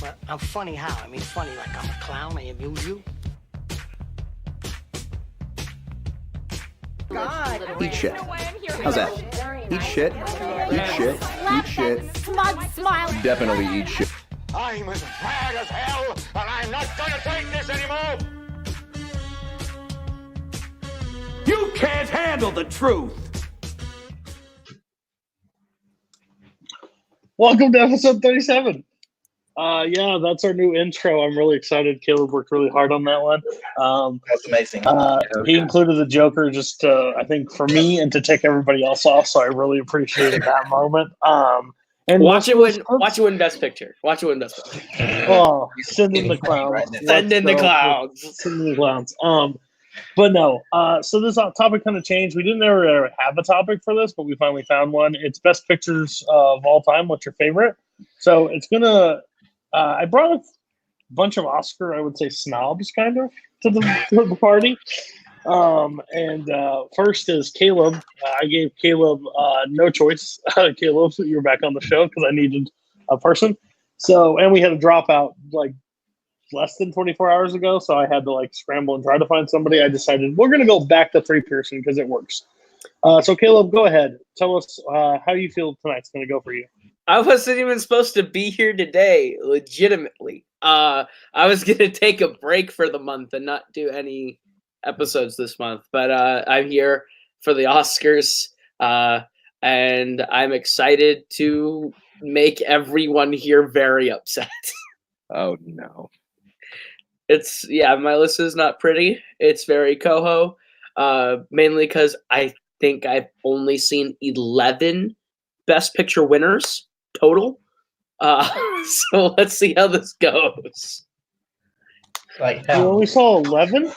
But I'm funny how? I mean, funny like I'm a clown, I amuse you. God. Eat shit. How's that? Eat shit. Eat shit. Eat shit. Smug smile. Definitely eat shit. I'm as mad as hell, and I'm not gonna take this anymore! You can't handle the truth! Welcome to episode 37. Yeah, that's our new intro. I'm really excited. Kaleb worked really hard on that one. That's amazing. He included the Joker just, I think, for me and to tick everybody else off. So I really appreciated that moment. And watch it win Best Picture. Watch it win Best Picture. Oh, send in the clowns. Send in the clowns. Send in the clowns. But no. So this topic kind of changed. We didn't ever have a topic for this, but we finally found one. It's Best Pictures of all time. What's your favorite? So it's gonna. I brought a bunch of Oscar, I would say, snobs kind of to the party. First is Kaleb. I gave Kaleb no choice. Kaleb, you're back on the show because I needed a person. So, and we had a dropout like less than 24 hours ago, so I had to like scramble and try to find somebody. I decided we're going to go back to three-person because it works. So Kaleb, go ahead. Tell us how you feel tonight's going to go for you. I wasn't even supposed to be here today, legitimately. I was going to take a break for the month and not do any episodes this month, but I'm here for the Oscars, and I'm excited to make everyone here very upset. Oh, no. My list is not pretty. It's very Koho, mainly because I think I've only seen 11 Best Picture winners total. So let's see how this goes. Like You only saw 11?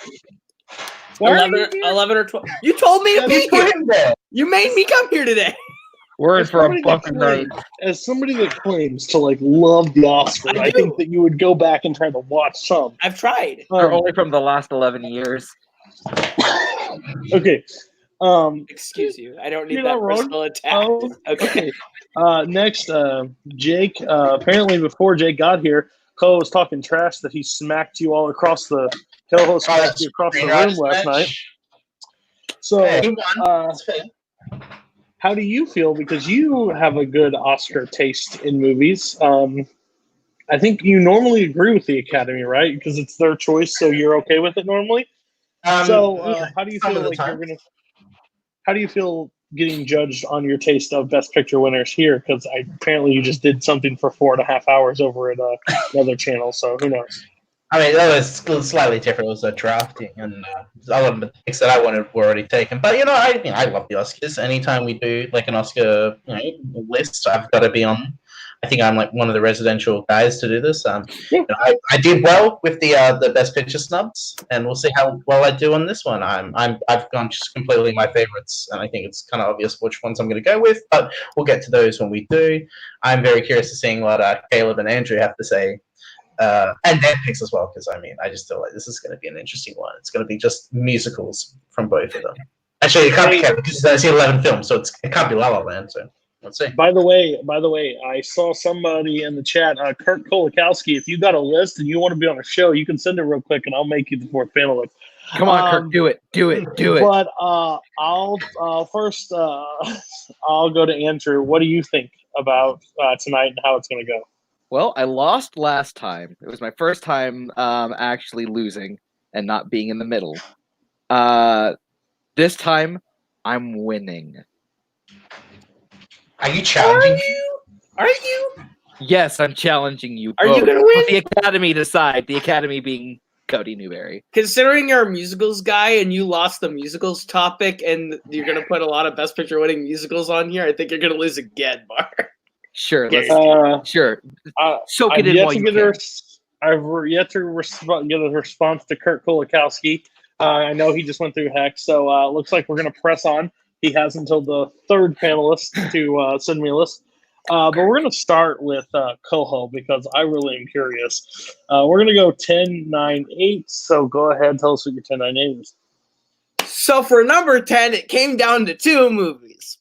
11 or 12. You told me to be here. You made me come here today. Word for a fucking road. As somebody that claims to like love the Oscars, I think that you would go back and try to watch some. I've tried. They're only from the last 11 years. Okay. Excuse you. I don't need You're that not wrong. personal attack. Okay. Next, Jake. Apparently, before Jake got here, Koho was talking trash that he smacked you all across the Koho smacked you across the room last night. So, how do you feel? Because you have a good Oscar taste in movies. I think you normally agree with the Academy, right? Because it's their choice, so you're okay with it normally. How do you feel like you're gonna? How do you feel getting judged on your taste of Best Picture winners here? Because apparently you just did something for 4.5 hours over at another channel, so who knows? I mean, that was slightly different. It was a drafting, and a lot of the things that I wanted were already taken. But, I love the Oscars. Anytime we do, like, an Oscar list, I've got to be on. I think I'm, like, one of the residential guys to do this. I did well with the Best Picture snubs, and we'll see how well I do on this one. I've gone just completely my favorites, and I think it's kind of obvious which ones I'm going to go with, but we'll get to those when we do. I'm very curious to seeing what Kaleb and Andrew have to say. And their picks as well, because I just feel like this is going to be an interesting one. It's going to be just musicals from both of them. Actually, it can't be Kevin because I've seen 11 films, so it can't be La La Land. So let's see. By the way, I saw somebody in the chat, Kurt Kolakowski. If you got a list and you want to be on a show, you can send it real quick, and I'll make you the fourth panelist. Come on, Kurt, do it. But I'll first I'll go to Andrew. What do you think about tonight and how it's going to go? Well, I lost last time. It was my first time actually losing and not being in the middle. This time, I'm winning. Are you challenging Are you? Yes, I'm challenging you. Are you going to win? The Academy decide. The Academy being Cody Newberry. Considering you're a musicals guy and you lost the musicals topic and you're going to put a lot of Best Picture winning musicals on here, I think you're going to lose again, Barr. Sure, let's sure. Soak it in while you can. I've yet to get a response to Kurt Kolakowski. I know he just went through heck, so it looks like we're going to press on. He has until the third panelist to send me a list. But we're going to start with Koho because I really am curious. We're going to go 10, 9, 8. So go ahead, tell us what your 10, 9, 8 is. So for number 10, it came down to two movies.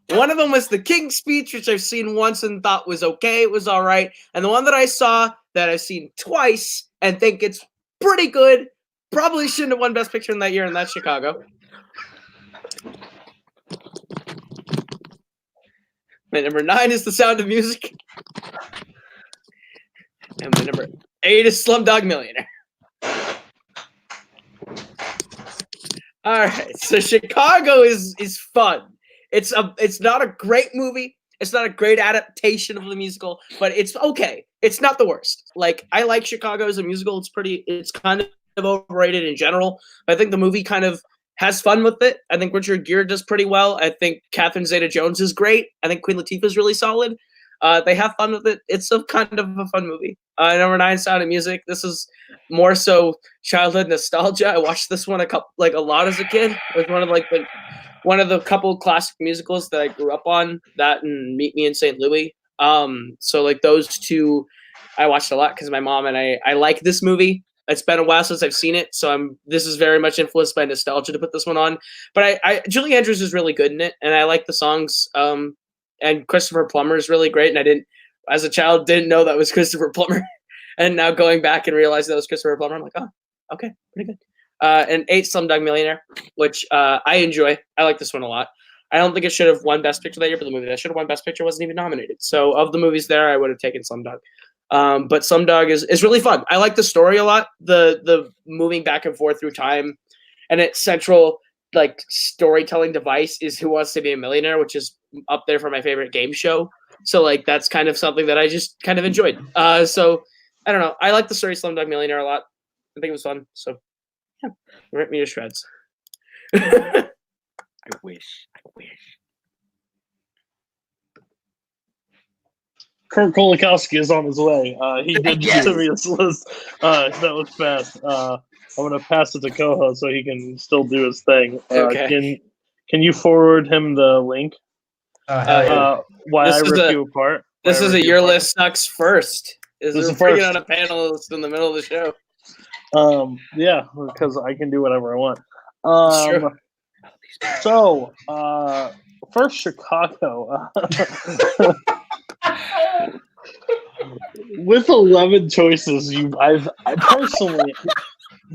One of them was The King's Speech, which I've seen once and thought was okay. It was all right. And the one that I saw that I've seen twice and think it's pretty good. Probably shouldn't have won Best Picture in that year, and that's Chicago. My number 9 is The Sound of Music. And my number 8 is Slumdog Millionaire. All right, so Chicago is fun. It's not a great movie. It's not a great adaptation of the musical, but it's okay. It's not the worst. Like, I like Chicago as a musical. It's kind of overrated in general. But I think the movie kind of has fun with it. I think Richard Gere does pretty well. I think Catherine Zeta-Jones is great. I think Queen Latifah is really solid. They have fun with it. It's a kind of a fun movie. Number 9, Sound of Music. This is more so childhood nostalgia. I watched this one a lot as a kid. It was one of the couple classic musicals that I grew up on. That and Meet Me in St. Louis. So like those two, I watched a lot because my mom and I like this movie. It's been a while since I've seen it, so this is very much influenced by nostalgia to put this one on. But Julie Andrews is really good in it, and I like the songs. And Christopher Plummer is really great, and as a child, didn't know that was Christopher Plummer. And now going back and realizing that was Christopher Plummer, I'm like, oh, okay, pretty good. And 8, Slumdog Millionaire, which I enjoy. I like this one a lot. I don't think it should have won Best Picture that year, but the movie that should have won Best Picture wasn't even nominated. So of the movies there, I would have taken Slumdog. But Slumdog is really fun. I like the story a lot. The moving back and forth through time, and its central like storytelling device is Who Wants to Be a Millionaire, which is up there for my favorite game show. So like that's kind of something that I just kind of enjoyed. So I don't know. I like the story Slumdog Millionaire a lot. I think it was fun. So yeah, rip me to shreds. I wish. Kurt Kolakowski is on his way. He did send me this list. That was fast. I'm going to pass it to Koho so he can still do his thing. Okay. Can you forward him the link? Why I rip you apart? This is a Your List Sucks first. This We're is bringing first. on a panelist in the middle of the show. Yeah, because I can do whatever I want. Sure. So, first Chicago. With 11 choices, I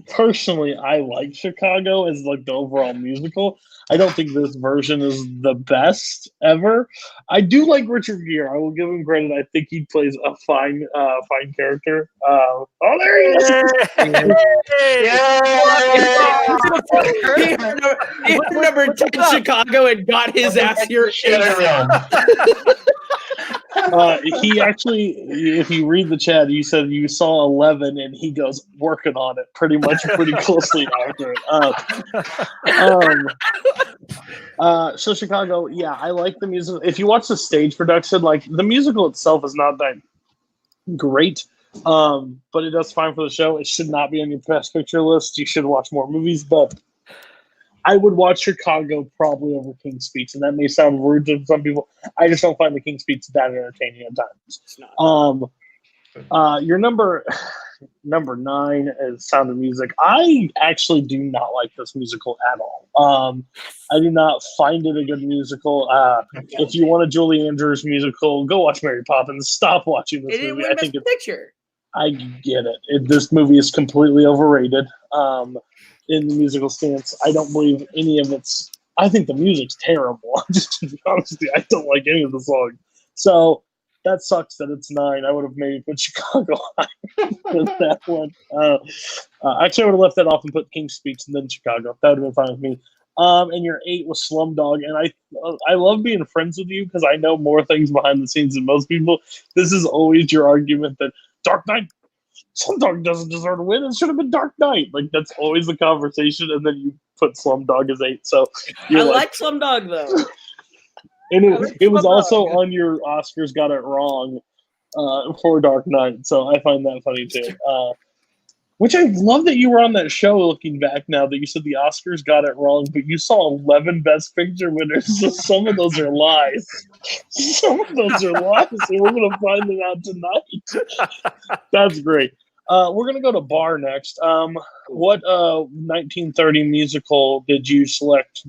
personally I like Chicago as like the overall musical. I don't think this version is the best ever. I do like Richard Gere. I will give him credit. I think he plays a fine character. There he is. He remembered 10 Chicago and got his ass here. He actually, if you read the chat, you said you saw 11, and he goes working on it pretty closely after it. So Chicago, yeah, I like the musical. If you watch the stage production, like the musical itself is not that great, but it does fine for the show. It should not be on your Best Picture list. You should watch more movies, but I would watch Chicago probably over King's Speech, and that may sound rude to some people. I just don't find the King's Speech that entertaining at times. Your number 9 is Sound of Music. I actually do not like this musical at all. I do not find it a good musical. If you want a Julie Andrews musical, go watch Mary Poppins. Stop watching this movie. I think picture. I get it. This movie is completely overrated. In the musical stance, I don't believe any of it's. I think the music's terrible. Just to be honest with you, I don't like any of the songs. So that sucks that it's 9. I would have maybe put Chicago higher than that one. Actually, I would have left that off and put King's Speech and then Chicago. That would have been fine with me. And your 8 was Slumdog, and I love being friends with you because I know more things behind the scenes than most people. This is always your argument that Dark Knight. Slumdog doesn't deserve to win. It should have been Dark Knight. Like that's always the conversation, and then you put Slumdog as 8. So I like Slumdog though, and it was also on your Oscars got it wrong for Dark Knight. So I find that funny too. Which I love that you were on that show. Looking back now, that you said the Oscars got it wrong, but you saw 11 Best Picture winners. So some of those are lies. And we're gonna find them out tonight. That's great. We're going to go to Barr next. What 1930 musical did you select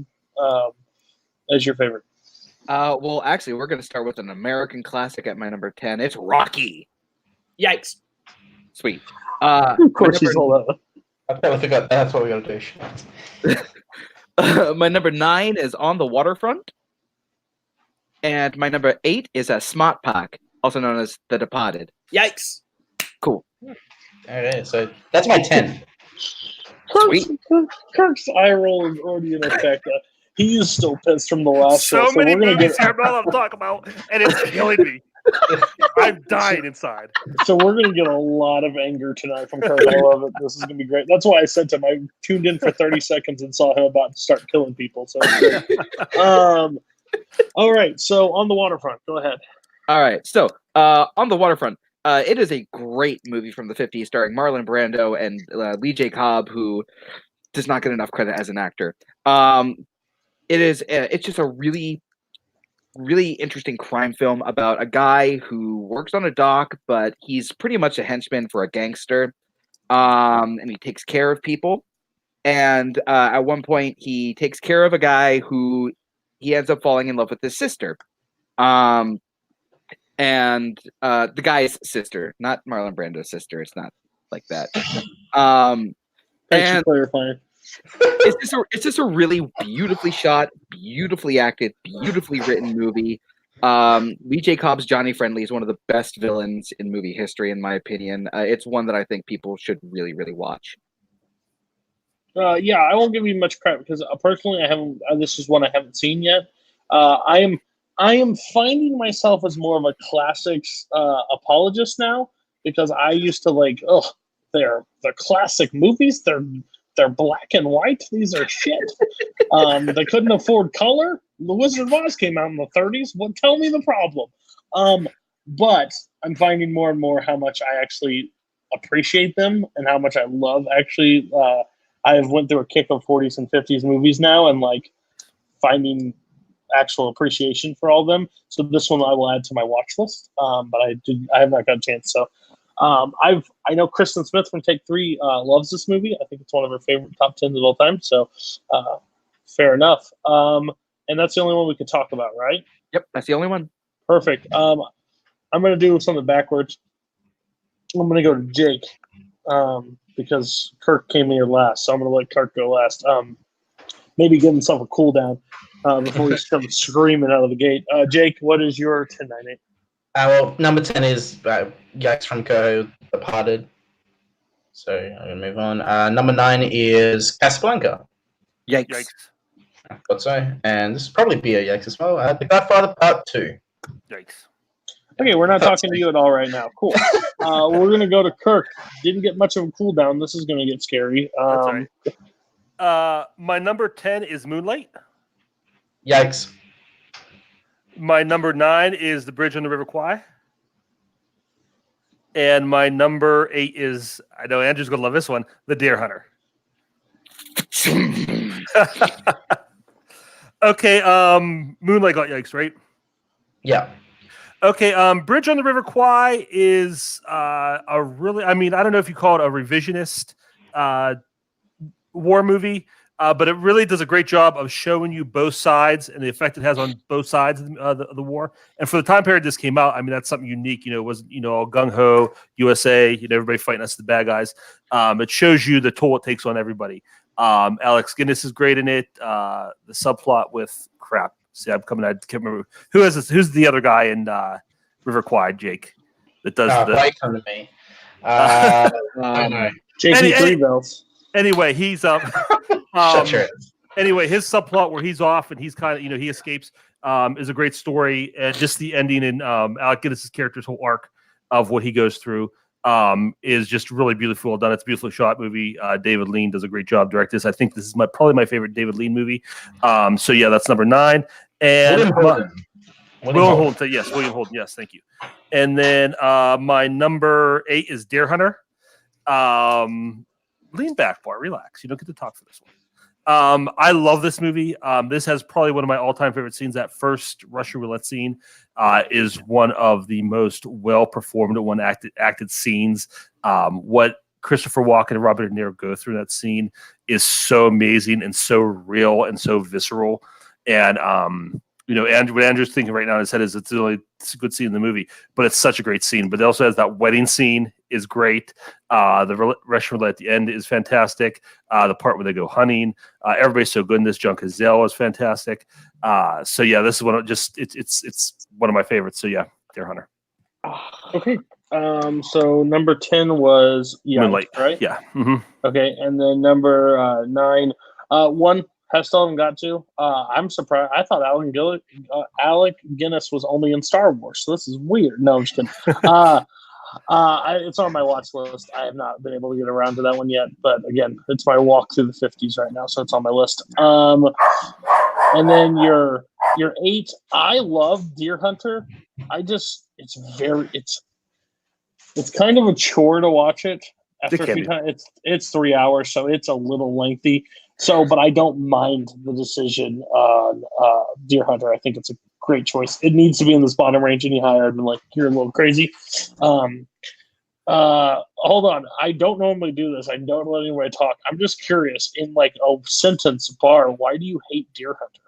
as your favorite? Well, actually, we're going to start with an American classic at my number 10. It's Rocky. Yikes. Sweet. Of course, he's all that. I totally forgot that's what we gotta do. My number 9 is On the Waterfront. And my number 8 is a Smart Pack, also known as The Departed. Yikes! Cool. Okay, so that's my 10. Kirk's eye roll is already in effect. He is still pissed from the last show. So many we're gonna movies here I'm not allowed to talk about, and it's killing me. I'm dying inside. So we're going to get a lot of anger tonight from Kirk. I love it. This is going to be great. That's why I said to him, I tuned in for 30 seconds and saw him about to start killing people. So it's great. All right. So On the Waterfront, go ahead. All right. So On the Waterfront, it is a great movie from the 50s starring Marlon Brando and Lee J. Cobb, who does not get enough credit as an actor. It's just a really interesting crime film about a guy who works on a dock, but he's pretty much a henchman for a gangster, and he takes care of people. And at one point, he takes care of a guy who he ends up falling in love with his sister, and the guy's sister, not Marlon Brando's sister. It's not like that. Thanks for clarifying. It's just a really beautifully shot, beautifully acted, beautifully written movie. Lee J. Cobb's Johnny Friendly is one of the best villains in movie history, in my opinion. It's one that I think people should really, really watch. Yeah, I won't give you much credit because personally, I haven't. This is one I haven't seen yet. I am finding myself as more of a classics apologist now because I used to like, they're classic movies. They're black and white. These are shit. They couldn't afford color. The Wizard of Oz came out in the 30s. Well, tell me the problem. But I'm finding more and more how much I actually appreciate them and how much I love actually. I have went through a kick of 40s and 50s movies now and like finding actual appreciation for all of them. So this one I will add to my watch list. But I have not got a chance. So I know Kristen Smith from Take 3 loves this movie. I think it's one of her favorite top 10s of all time. So fair enough. And that's the only one we could talk about, right? Yep, that's the only one. Perfect. I'm going to do something backwards. I'm going to go to Jake because Kirk came here last. So I'm going to let Kirk go last. Maybe give himself a cool down before he comes screaming out of the gate. Jake, what is your 10-9-8? Well, number 10 is Yikes from Koho, Departed. So I'm going to move on. Number 9 is Casablanca. Yikes. I thought so. And this will probably be a yikes as well. The Godfather Part 2. Yikes. Okay, we're not talking to you at all right now. Cool. We're going to go to Kirk. Didn't get much of a cool down. This is going to get scary. That's right. My number 10 is Moonlight. Yikes. My number 9 is The Bridge on the River Kwai. And my number 8 is, I know Andrew's going to love this one, The Deer Hunter. Okay, Moonlight got yikes, right? Yeah. Okay, Bridge on the River Kwai is a really, I mean, I don't know if you call it a revisionist war movie, but it really does a great job of showing you both sides and the effect it has on both sides of the war. And for the time period this came out, I mean, that's something unique. You know, it wasn't, all gung-ho, USA, everybody fighting us, the bad guys. It shows you the toll it takes on everybody. Alex Guinness is great in it. The subplot with crap. See, I'm coming. I can't remember who's the other guy in River Kwai, Jake, that does the. Why come to me? I know. JP Bells. Anyway, he's Shut your ass. Anyway, his subplot where he's off and he's kind of he escapes is a great story, and just the ending and Alec Guinness's character's whole arc of what he goes through is just really beautiful done. It's a beautifully shot movie. David Lean does a great job directing this. I think this is probably my favorite David Lean movie. So yeah, that's number 9. And William Holden. Yes, William Holden. Yes, thank you. And then my number 8 is Deer Hunter. Lean back, Bart. Relax. You don't get to talk for this one. I love this movie. This has probably one of my all-time favorite scenes. That first Russian roulette scene is one of the most well-performed and one-acted scenes. What Christopher Walken and Robert De Niro go through in that scene is so amazing and so real and so visceral. And what Andrew's thinking right now in his head is it's a good scene in the movie, but it's such a great scene. But it also has that wedding scene is great. The Russian roulette at the end is fantastic. The part where they go hunting, everybody's so good in this. John Cazale is fantastic. So yeah, this is one of it's one of my favorites. So yeah, Deer Hunter. Okay. So number 10 was Moonlight, right? Yeah. Mm-hmm. Okay, and then number 9, one I still haven't got to. I'm surprised. I thought Alec Guinness was only in Star Wars, so this is weird. No, I'm just kidding. It's on my watch list. I have not been able to get around to that one yet, but again, it's my walk through the 50s right now, so it's on my list. And then your 8, I love Deer Hunter. It's kind of a chore to watch it. After a few times, it's 3 hours, so it's a little lengthy. So, but I don't mind the decision on Deer Hunter. I think it's a great choice. It needs to be in this bottom range any higher. I'd been like, you're a little crazy. Hold on. I don't normally do this. I don't let anybody talk. I'm just curious. In like a sentence, Bar, why do you hate Deer Hunter?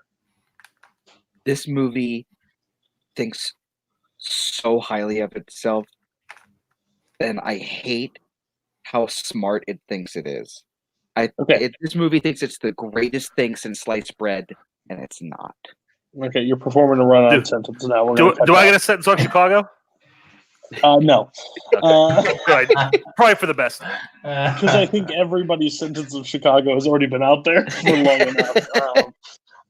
This movie thinks so highly of itself, and I hate how smart it thinks it is. This movie thinks it's the greatest thing since sliced bread, and it's not. Okay, you're performing a run-on sentence now. Do I get a sentence on Chicago? No. Good. Probably for the best. Because I think everybody's sentence of Chicago has already been out there for long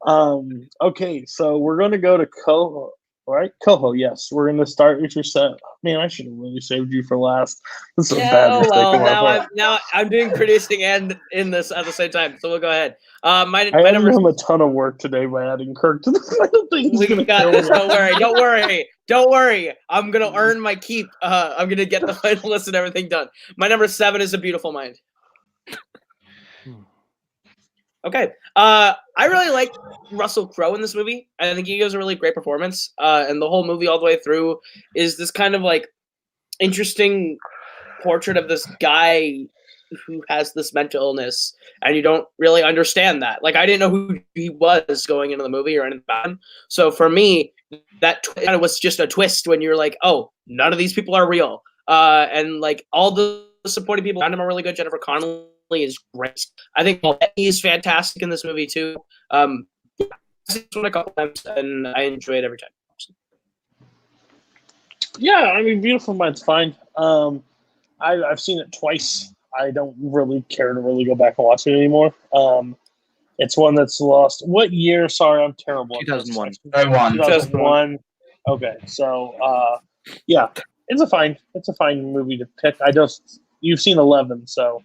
enough. Okay, so we're going to go to Koho. Right, Koho, yes. We're going to start with your set. Man, I should have really saved you for last. This is a bad mistake. Now I'm doing producing and in this at the same time, so we'll go ahead. I am doing a ton of work today by adding Kirk to the final thing. We got this. Don't worry. I'm going to earn my keep. I'm going to get the final list and everything done. My number 7 is A Beautiful Mind. Okay. I really like Russell Crowe in this movie. I think he gives a really great performance. And the whole movie all the way through is this kind of like interesting portrait of this guy who has this mental illness, and you don't really understand that. Like, I didn't know who he was going into the movie or anything about him. So for me, that kind of was just a twist when you're like, oh, none of these people are real. And like all the supporting people around him are really good. Jennifer Connelly is great. I think he is fantastic in this movie too. I've seen it a couple times and I enjoy it every time. Yeah, I mean, Beautiful Mind's fine. I've seen it twice. I don't really care to really go back and watch it anymore. It's one that's lost. What year? Sorry, I'm terrible. 2001. 2001. Okay, so yeah, it's a fine movie to pick. You've seen 11, so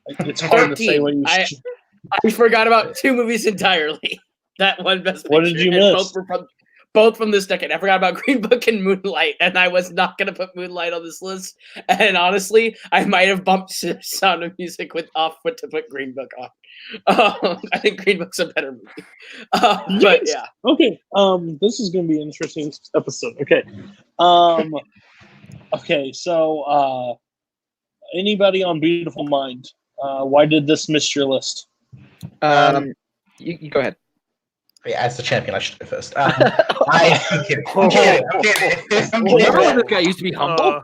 it's hard 13. to say what you. I forgot about 2 movies entirely. That one Best Picture. What did you miss? Both from this decade. I forgot about Green Book and Moonlight, and I was not going to put Moonlight on this list. And honestly, I might have bumped Sound of Music to put Green Book on. I think Green Book's a better movie. But yeah. Okay. This is going to be an interesting episode. Okay. Okay. So, anybody on Beautiful Mind? Why did this miss your list? You go ahead. Yeah, as the champion, I should go first. I'm kidding. I'm kidding. Remember when this guy used to be humble?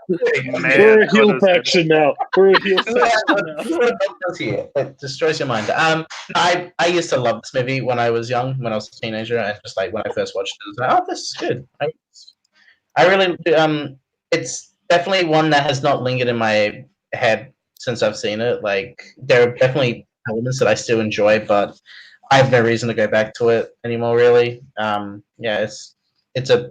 We're a heel faction now. It destroys your mind. I used to love this movie when I was young, when I was a teenager, and just like when I first watched it, I was like, oh, this is good. I really it's definitely one that has not lingered in my head since I've seen it. Like, there are definitely elements that I still enjoy, but I have no reason to go back to it anymore, really. Yeah, it's a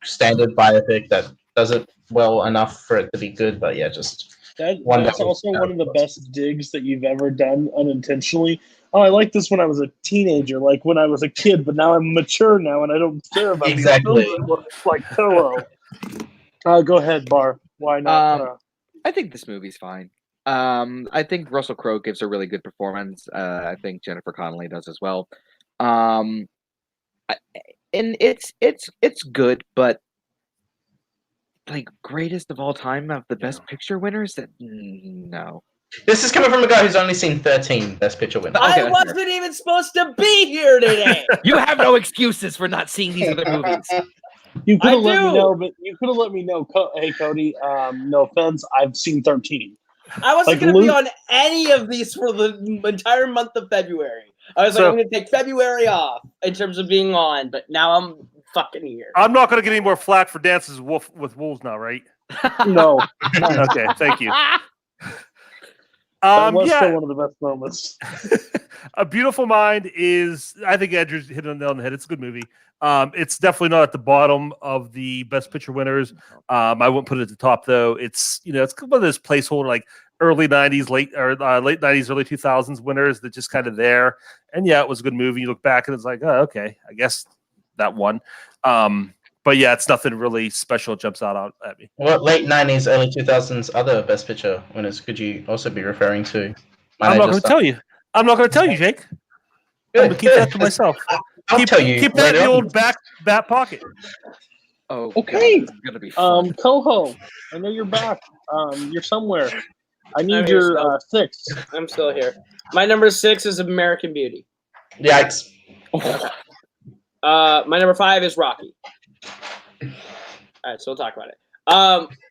standard biopic that does it well enough for it to be good, but yeah, just that's also one of the best digs that you've ever done unintentionally. Oh, I like this when I was a teenager, like when I was a kid, but now I'm mature now and I don't care about exactly like Pillow. Go ahead, Bar. Why not? I think this movie's fine. I think Russell Crowe gives a really good performance. I think Jennifer Connelly does as well. And it's good, but like greatest of all time of the Best Picture winners? No. This is coming from a guy who's only seen 13 Best Picture winners. I wasn't even supposed to be here today. You have no excuses for not seeing these other movies. You could I have let me do. know, but you could have let me know. Hey, Cody. No offense. I've seen 13. I wasn't Like going to be Luke- on any of these for the entire month of February. I was like, So- I'm going to take February off in terms of being on, but now I'm fucking here. I'm not going to get any more flack for dances with wolves now, right? No. Okay, thank you. That was Yeah, still one of the best moments. A Beautiful Mind is, I think Andrew's hit it on the nail on the head. It's a good movie. It's definitely not at the bottom of the Best Picture winners. I wouldn't put it at the top though. It's it's one of those placeholder like early '90s, late '90s, early 2000s winners that just kind of there. And yeah, it was a good movie. You look back and it's like, oh, okay, I guess that one. But yeah, it's nothing really special jumps out at me. What late 90s, early 2000s other Best Picture winners could you also be referring to? I'm not going to tell you. I'm not going to tell you, Jake. I'm going to keep that to myself. I'll tell you. Keep that in the later on. old back pocket. Oh, Okay. God, this is gonna be fun. Koho, I know you're back. You're somewhere. I need I'm here your 6. I'm still here. My number 6 is American Beauty. Yikes. My number 5 is Rocky. All right, so we'll talk about it.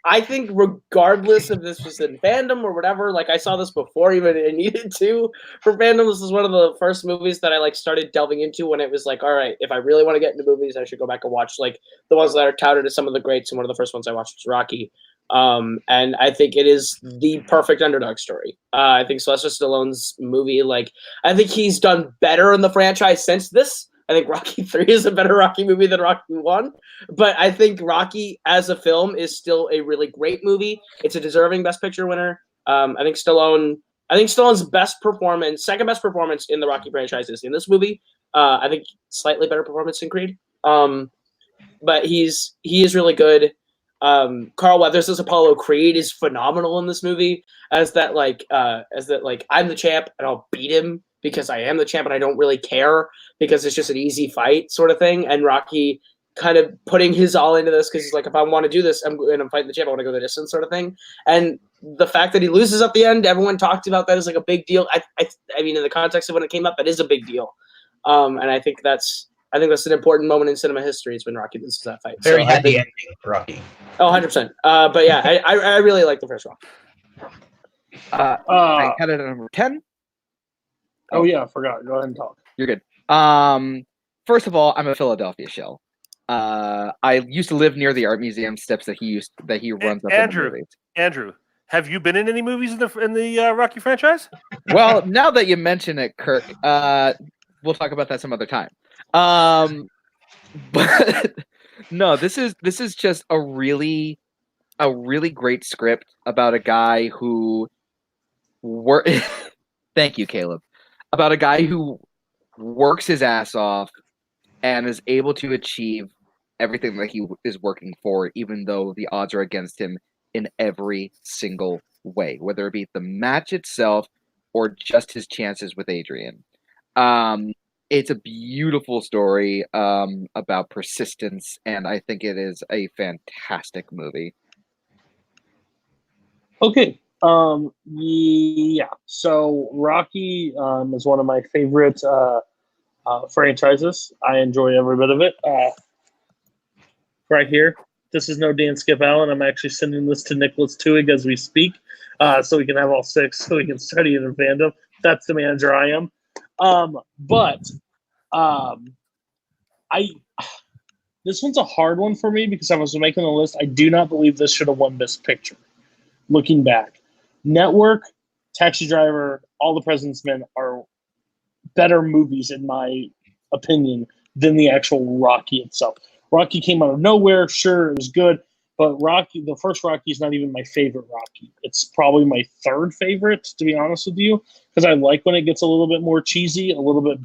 I think regardless if this was in Fandom or whatever, like I saw this before even it needed to for Fandom. This is one of the first movies that I like started delving into when it was like, all right, if I really want to get into movies, I should go back and watch like the ones that are touted as some of the greats. And one of the first ones I watched was Rocky. And I think it is the perfect underdog story. I think Sylvester Stallone's movie, like I think he's done better in the franchise since this. I think Rocky 3 is a better Rocky movie than Rocky 1. But I think Rocky as a film is still a really great movie. It's a deserving Best Picture winner. I think Stallone's second best performance in the Rocky franchise is in this movie. I think slightly better performance than Creed. But he is really good. Carl Weathers as Apollo Creed is phenomenal in this movie as that I'm the champ and I'll beat him because I am the champ and I don't really care because it's just an easy fight sort of thing. And Rocky kind of putting his all into this because he's like, if I want to do this, I'm fighting the champ, I want to go the distance sort of thing. And the fact that he loses at the end, everyone talked about that as like a big deal. I mean, in the context of when it came up, that is a big deal. And I think that's an important moment in cinema history is when Rocky loses that fight. Very happy ending for Rocky. Oh, 100%. But yeah, I really like the first Rocky. I had it at number 10. Oh yeah, I forgot. Go ahead and talk. You're good. First of all, I'm a Philadelphia shell. I used to live near the art museum steps that he runs up in the movies. Andrew, have you been in any movies in the Rocky franchise? Well, now that you mention it, Kirk, we'll talk about that some other time. But no, this is just a really great script about a guy who Thank you, Kaleb. About a guy who works his ass off and is able to achieve everything that he is working for, even though the odds are against him in every single way, whether it be the match itself or just his chances with Adrian. It's a beautiful story about persistence, and I think it is a fantastic movie. Okay. Yeah. So Rocky is one of my favorite franchises. I enjoy every bit of it. Right here. This is no Dan Skip Allen. I'm actually sending this to Nicholas Tuig as we speak, so we can have all 6, so we can study it in Fandom. That's the manager I am. This one's a hard one for me because I was making a list. I do not believe this should have won Best Picture. Looking back, Network, Taxi Driver, All the President's Men are better movies in my opinion than the actual Rocky itself. Rocky came out of nowhere. Sure, it was good, but Rocky, the first Rocky, is not even my favorite Rocky. It's probably my 3rd favorite, to be honest with you, because I like when it gets a little bit more cheesy, a little bit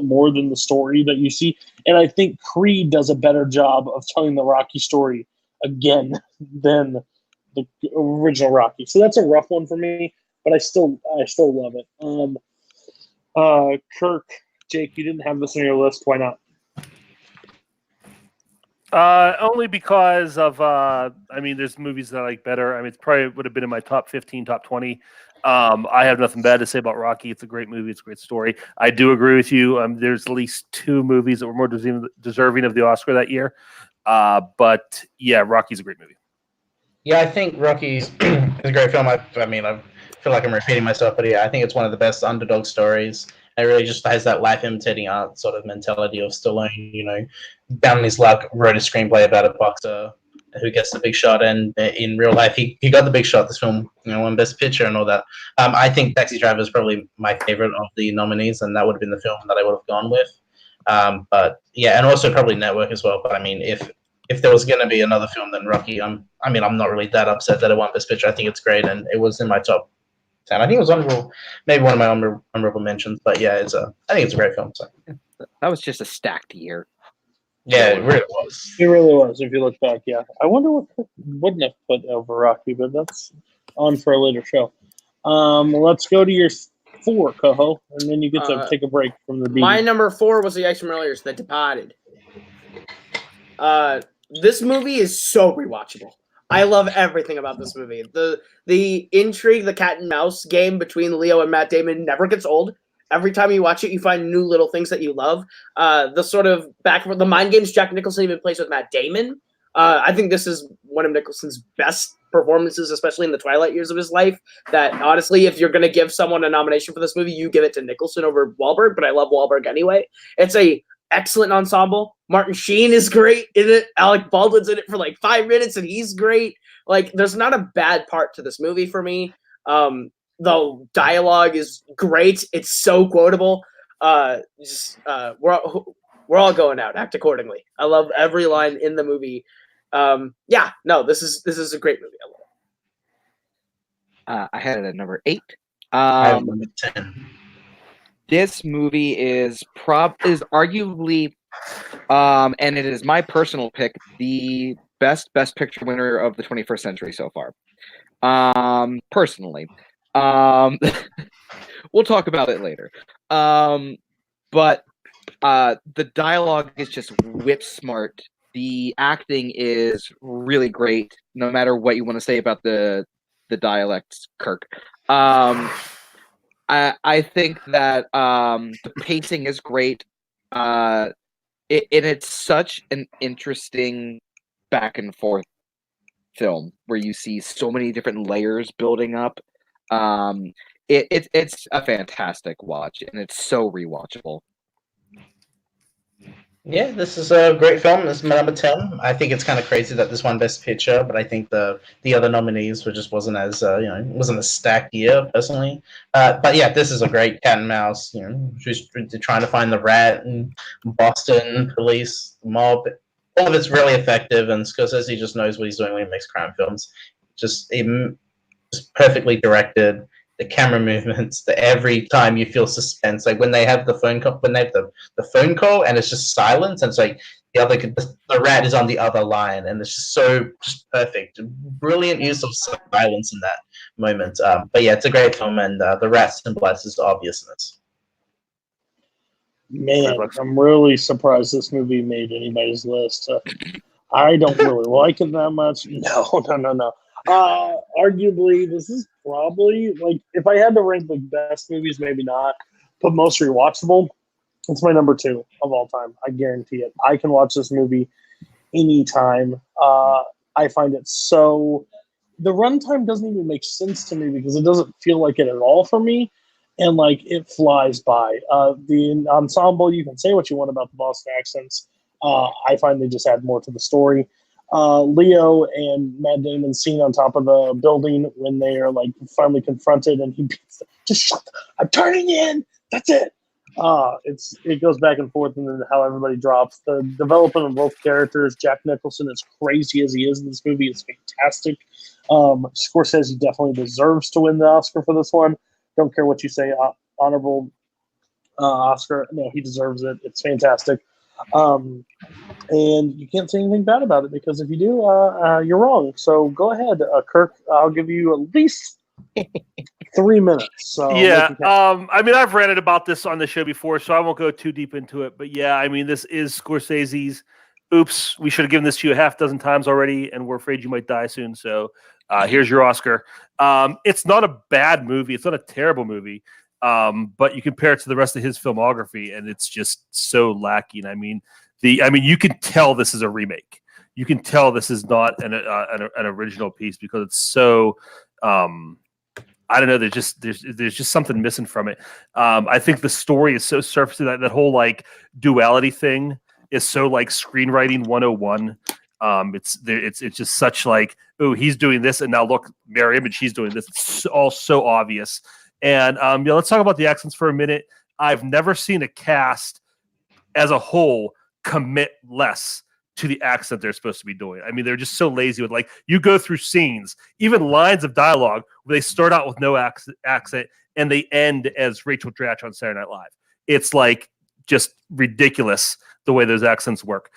more than the story that you see. And I think Creed does a better job of telling the Rocky story again than the original Rocky. So that's a rough one for me, but I still love it. Kirk, Jake, you didn't have this on your list. Why not? Only because of I mean, there's movies that I like better. I mean, it probably would have been in my top 15, top 20. I have nothing bad to say about Rocky. It's a great movie. It's a great story. I do agree with you. There's at least 2 movies that were more deserving of the Oscar that year. But yeah, Rocky's a great movie. Yeah, I think Rocky's is a great film. I feel like I'm repeating myself, but yeah, I think it's one of the best underdog stories. It really just has that life imitating art sort of mentality of Stallone, down on his luck, wrote a screenplay about a boxer who gets the big shot, and in real life, he got the big shot. This film, won Best Picture and all that. I think Taxi Driver is probably my favorite of the nominees, and that would have been the film that I would have gone with. But yeah, and also probably Network as well. But I mean, if there was going to be another film than Rocky, I'm not really that upset that it won Best Picture. I think it's great, and it was in my top 10. I think it was honorable, maybe one of my honorable mentions. But yeah, I think it's a great film. So That was just a stacked year. yeah, it really was. It really was. If you look back, yeah. I wonder what wouldn't have put over Rocky, but that's on for a later show. Let's go to your 4, Koho, and then you get to take a break from the beat. My number 4 was the ice from earlier, The Departed. This movie is so rewatchable. I love everything about this movie. The intrigue, the cat and mouse game between Leo and Matt Damon never gets old. Every time you watch it, you find new little things that you love. The sort of the mind games Jack Nicholson even plays with Matt Damon. I think this is one of Nicholson's best performances, especially in the twilight years of his life. That honestly, if you're going to give someone a nomination for this movie, you give it to Nicholson over Wahlberg. But I love Wahlberg anyway. It's a excellent ensemble. Martin Sheen is great in it. Alec Baldwin's in it for like 5 minutes, and he's great. Like, there's not a bad part to this movie for me. The dialogue is great. It's so quotable. We're all going out. Act accordingly. I love every line in the movie. This is a great movie. I love it. I had it at number 8. I have number 10. This movie is arguably, and it is my personal pick, the best picture winner of the 21st century so far. Personally, we'll talk about it later. But the dialogue is just whip smart. The acting is really great, no matter what you want to say about the dialects, Kirk. I think that the pacing is great. It's such an interesting back and forth film where you see so many different layers building up. It's a fantastic watch, and it's so rewatchable. Yeah, this is a great film. This is my number 10. I think it's kind of crazy that this won Best Picture, but I think the other nominees wasn't as wasn't a stacked year personally. But yeah, this is a great cat and mouse. Just trying to find the rat and Boston police mob. All of it's really effective, and Scorsese just knows what he's doing when he makes crime films. Just perfectly directed. The camera movements, every time you feel suspense, like when they have the phone call, the phone call, and it's just silence, and it's like the rat is on the other line, and it's just perfect, brilliant use of silence in that moment. But yeah, it's a great film, and the rat symbolizes obviousness. Man, I'm really surprised this movie made anybody's list. I don't really like it that much. No. Arguably, this is probably, like, if I had to rank like best movies, maybe not, but most rewatchable, it's my number 2 of all time. I guarantee it. I can watch this movie anytime. I find it so... The runtime doesn't even make sense to me because it doesn't feel like it at all for me, and like it flies by. The ensemble, you can say what you want about the Boston accents. I find they just add more to the story. Leo and Matt Damon scene on top of the building when they are like finally confronted, and he beats them. Just shut up. I'm turning in. That's it. It goes back and forth, and then how everybody drops. The development of both characters. Jack Nicholson, as crazy as he is in this movie, is fantastic. Scorsese definitely deserves to win the Oscar for this one. Don't care what you say. Honorable Oscar. No, he deserves it. It's fantastic. And you can't say anything bad about it, because if you do, you're wrong. So go ahead, Kirk. I'll give you at least 3 minutes. So yeah, I mean, I've ranted about this on the show before, so I won't go too deep into it. But yeah, I mean, this is Scorsese's oops, we should have given this to you a half dozen times already, and we're afraid you might die soon. So here's your Oscar. It's not a bad movie. It's not a terrible movie. But you compare it to the rest of his filmography, and it's just so lacking. I mean, you can tell this is a remake. You can tell this is not an original piece because it's so. I don't know. There's just something missing from it. I think the story is so surfacey. That whole like duality thing is so like screenwriting 101. It's just such like, oh, he's doing this, and now look, mirror image, he's doing this. It's all so obvious. And let's talk about the accents for a minute. I've never seen a cast as a whole commit less to the accent they're supposed to be doing. I mean, they're just so lazy with like, you go through scenes, even lines of dialogue where they start out with no accent and they end as Rachel Dratch on Saturday Night Live. It's like just ridiculous the way those accents work.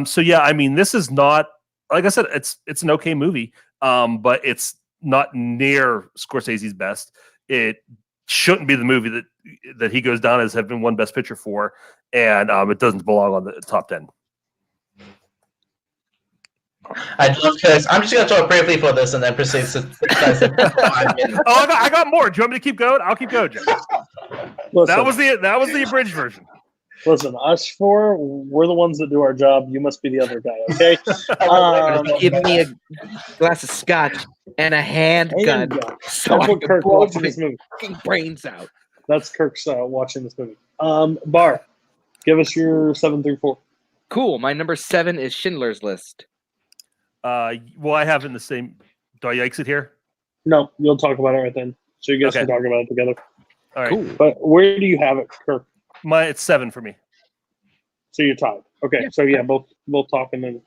So yeah, I mean, this is not, like I said, it's an okay movie, but it's not near Scorsese's best. It shouldn't be the movie that he goes down as having won Best Picture for, and it doesn't belong on the top 10. I love Kirk's. I'm just going to talk briefly for this and then proceed to 5 minutes. Oh, I got more. Do you want me to keep going? I'll keep going, Joe. Listen, That was the abridged version. Listen, us four, we're the ones that do our job. You must be the other guy, okay? Give me a glass of scotch and a handgun. So That's I what can Kirk blow watching my this movie. fucking brains out. That's Kirk's watching this movie. Barr, give us your 7 through 4. Cool. My number 7 is Schindler's List. Well, I have in the same. Do I yikes it here? No, you'll talk about it right then. So you guys Okay. can talk about it together. All right. Cool. But where do you have it, Kirk? It's 7 for me. So you're tied. Okay. Yeah. So yeah, both talk and then.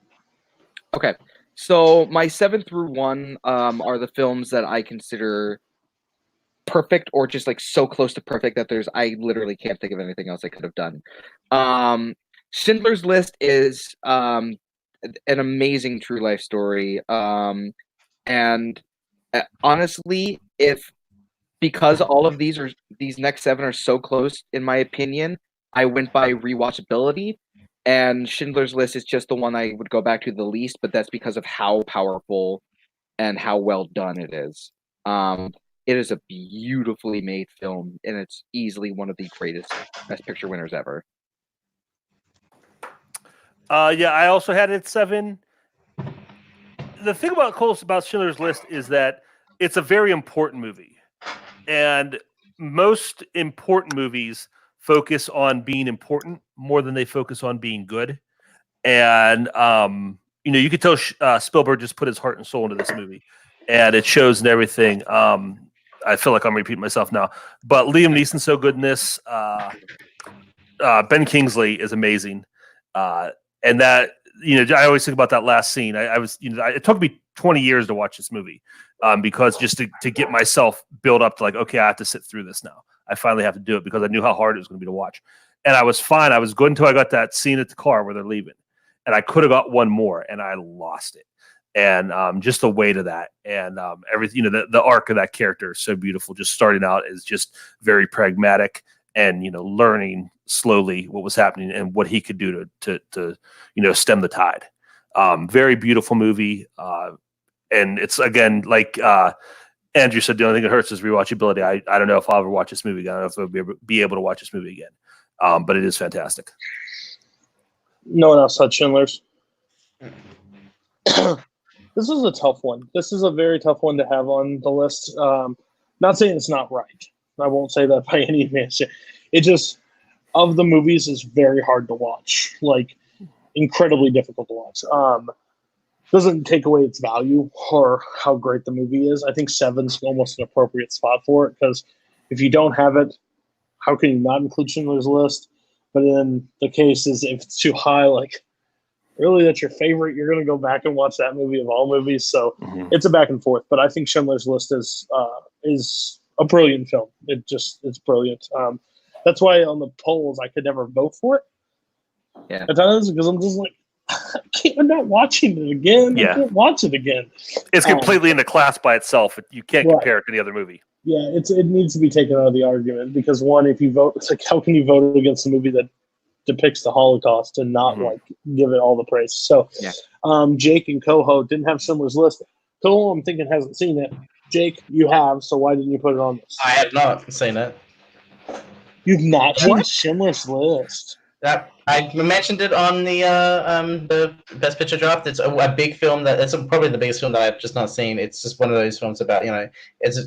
Okay. So my 7 through 1 are the films that I consider perfect or just like so close to perfect that I literally can't think of anything else I could have done. Schindler's List is an amazing true life story. And honestly, because all of these next 7 are so close, in my opinion, I went by rewatchability, and Schindler's List is just the one I would go back to the least, but that's because of how powerful and how well done it is. It is a beautifully made film, and it's easily one of the greatest Best Picture winners ever. Yeah, I also had it at 7. The thing about Schindler's List is that it's a very important movie, and most important movies focus on being important more than they focus on being good. And you could tell Spielberg just put his heart and soul into this movie, and it shows in everything. I feel like I'm repeating myself now, but Liam Neeson's so good in this. Ben Kingsley is amazing. And that, I always think about that last scene. It took me 20 years to watch this movie because just to get myself built up to like, okay, I have to sit through this now. I finally have to do it because I knew how hard it was going to be to watch. And I was fine. I was good until I got that scene at the car where they're leaving. And I could have got one more, and I lost it. And just the weight of that and everything, the arc of that character is so beautiful. Just starting out is just very pragmatic and, learning slowly what was happening and what he could do to stem the tide. Very beautiful movie. And it's, again, like Andrew said, the only thing that hurts is rewatchability. I don't know if I'll ever watch this movie again. I don't know if I'll be able to watch this movie again. But it is fantastic. No one else had Schindler's. This is a tough one. This is a very tough one to have on the list. Not saying it's not right. I won't say that by any means. It just, of the movies, is very hard to watch. Like, incredibly difficult to watch. Doesn't take away its value or how great the movie is. I think 7's almost an appropriate spot for it because if you don't have it, how can you not include Schindler's List? But then the case is if it's too high, like, really that's your favorite, you're going to go back and watch that movie of all movies. So it's a back and forth. But I think Schindler's List is a brilliant film. It's brilliant. That's why on the polls I could never vote for it. Yeah. At times because I'm just like, I'm not watching it again. Yeah. I can't watch it again. It's completely in the class by itself. You can't compare it to the other movie. Yeah, it needs to be taken out of the argument because one, if you vote, it's like how can you vote against a movie that depicts the Holocaust and not like give it all the praise. So, Yeah. Jake and Koho didn't have Schindler's List. Koho, I'm thinking, hasn't seen it. Jake, you have, so why didn't you put it on this? I have not seen it. You've not seen Schindler's List? That I mentioned it on the Best Picture draft. It's a big film it's probably the biggest film that I've just not seen. It's just one of those films about it's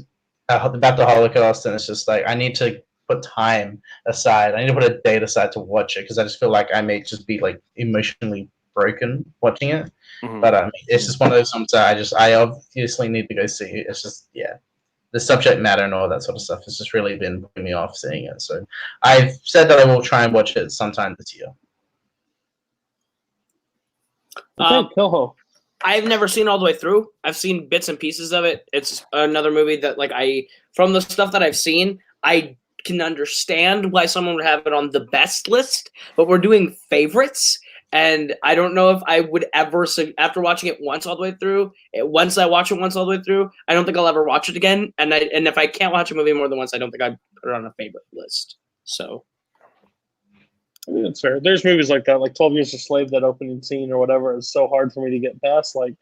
about the Holocaust, and it's just like I need to put time aside. I need to put a date aside to watch it because I just feel like I may just be like emotionally broken watching it. But it's just one of those films that I obviously need to go see. It's just the subject matter and all that sort of stuff has just really been putting me off seeing it. So I've said that I will try and watch it sometime this year. Koho. I've never seen it all the way through. I've seen bits and pieces of it. It's another movie that from the stuff that I've seen, I can understand why someone would have it on the best list, but we're doing favorites. And I don't know if I would ever, after watching it once all the way through, once I watch it once all the way through, I don't think I'll ever watch it again. And if I can't watch a movie more than once, I don't think I'd put it on a favorite list. So I think that's fair. There's movies like that, like 12 Years a Slave, that opening scene or whatever is so hard for me to get past. Like,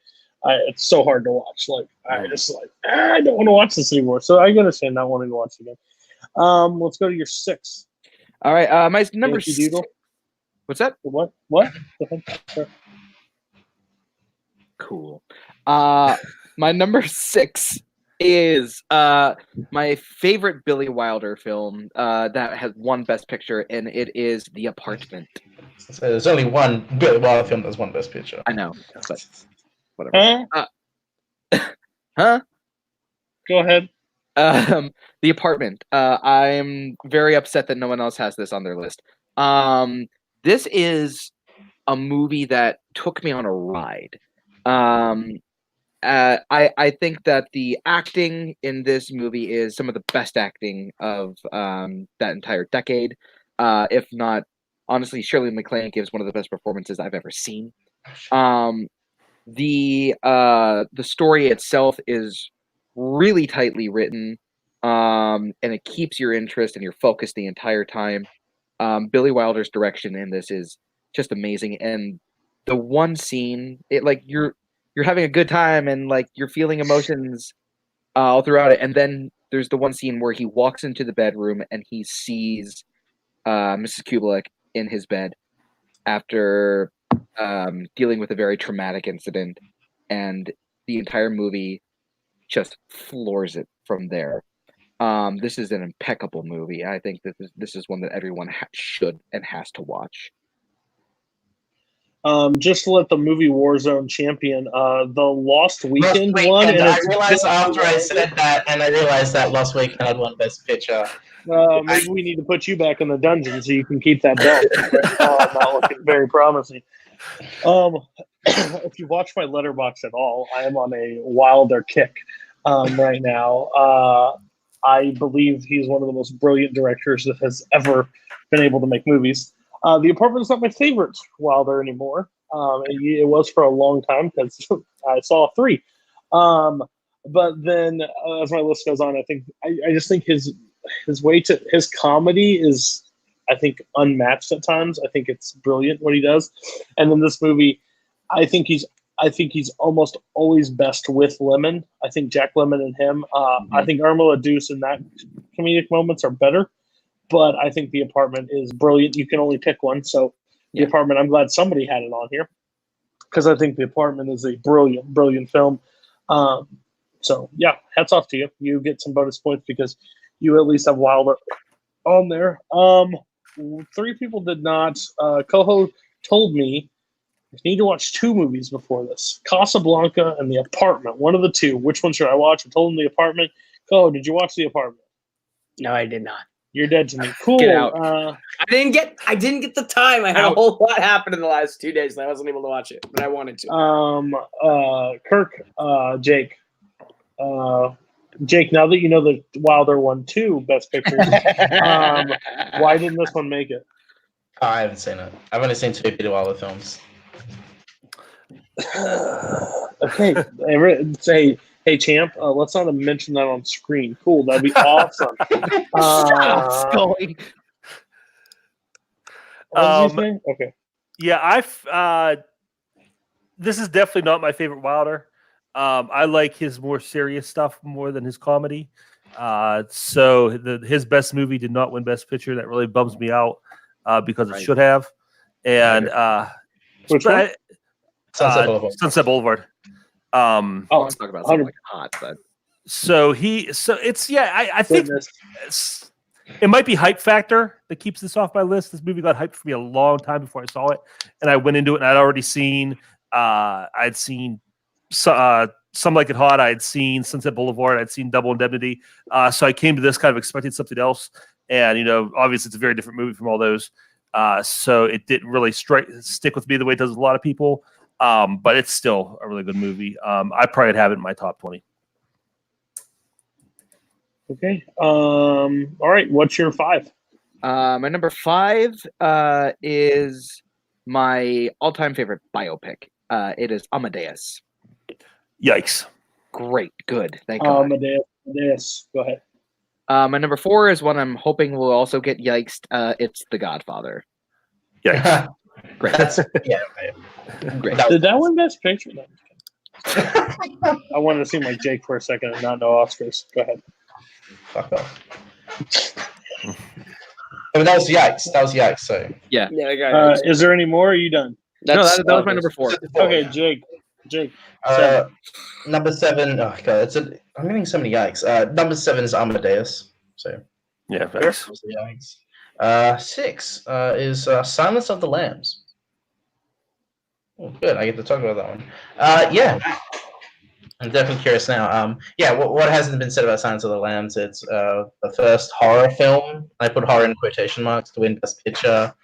it's so hard to watch. Like, I just I don't want to watch this anymore. So I understand not wanting to watch it again. Let's go to your 6. All right, my number Yankee Doodle. What's that? What? Sure. Cool. My number 6 is my favorite Billy Wilder film that has won Best Picture, and it is The Apartment. So there's only one Billy Wilder film that's won Best Picture. I know, but whatever. Huh? Go ahead. The Apartment. I'm very upset that no one else has this on their list. This is a movie that took me on a ride. I think that the acting in this movie is some of the best acting of that entire decade. If not, honestly, Shirley MacLaine gives one of the best performances I've ever seen. The story itself is really tightly written, and it keeps your interest and your focus the entire time. Billy Wilder's direction in this is just amazing, and the one scene, you're having a good time and you're feeling emotions all throughout it, and then there's the one scene where he walks into the bedroom and he sees Mrs. Kubelik in his bed after dealing with a very traumatic incident, and the entire movie just floors it from there. This is an impeccable movie. I think that this is one that everyone should and has to watch. Just to let the Movie WarZone champion, the Lost Weekend one. And I realized after I said that, and I realized that Lost Weekend had won Best Picture. Maybe we need to put you back in the dungeon so you can keep that belt. Not looking very promising. If you watch my letterbox at all, I am on a Wilder kick right now. I believe he's one of the most brilliant directors that has ever been able to make movies. The Apartment is not my favorite Wilder anymore. It was for a long time because I saw 3. But then as my list goes on, I just think his comedy is, I think, unmatched at times. I think it's brilliant what he does. And then this movie, I think he's almost always best with Lemmon. I think Jack Lemmon and him. I think Irma Deuce in that comedic moments are better. But I think The Apartment is brilliant. You can only pick one. So The Apartment, I'm glad somebody had it on here because I think The Apartment is a brilliant, brilliant film. So, yeah, hats off to you. You get some bonus points because you at least have Wilder on there. 3 people did not. Koho told me I need to watch 2 movies before this. Casablanca and The Apartment. One of the 2. Which one should I watch? I told him The Apartment. Koho, did you watch The Apartment? No, I did not. You're dead to me. Cool. Get out. I didn't get the time. I had a whole lot happen in the last 2 days, and I wasn't able to watch it, but I wanted to. Kirk, Jake. Jake, now that you know that Wilder won 2 Best Pictures, why didn't this one make it? I haven't seen it. I've only seen 2 Peter Wilder films. Okay. Hey, champ, let's not mention that on screen. Cool, that'd be awesome. Stop, Scully. What did you say? Okay. Yeah, this is definitely not my favorite Wilder. I like his more serious stuff more than his comedy. So his best movie did not win Best Picture. That really bums me out because it should have. And Which one? Sunset Boulevard. Sunset Boulevard. I want to talk about something like hot, but I think it might be hype factor that keeps this off my list. This movie got hyped for me a long time before I saw it, and I went into it and I'd already seen Some Like It Hot. I'd seen Sunset Boulevard. I'd seen Double Indemnity. So I came to this kind of expecting something else, and obviously it's a very different movie from all those. So it didn't really stick with me the way it does with a lot of people. But it's still a really good movie. I probably would have it in my top 20. Okay. All right. What's your 5? My number 5 is my all-time favorite biopic. It is Amadeus. Yikes. Great. Good. Thank God. Amadeus. Go ahead. My number 4 is one I'm hoping will also get yikes. It's The Godfather. Yikes. Great. Great. Did that win Best Picture? I wanted to seem like Jake for a second and not know Oscars. Go ahead. Fuck off. I mean, that was yikes. So Yeah. Yeah, I got it. Is there any more? Or are you done? That was my number 4. Okay, Jake. Number 7. Oh god, I'm getting so many yikes. Number 7 is Amadeus. So yeah, thanks. Yikes. 6 is Silence of the Lambs. Oh, good. I get to talk about that one. Yeah. I'm definitely curious now. What hasn't been said about Silence of the Lambs? It's the first horror film. I put horror in quotation marks to win Best Picture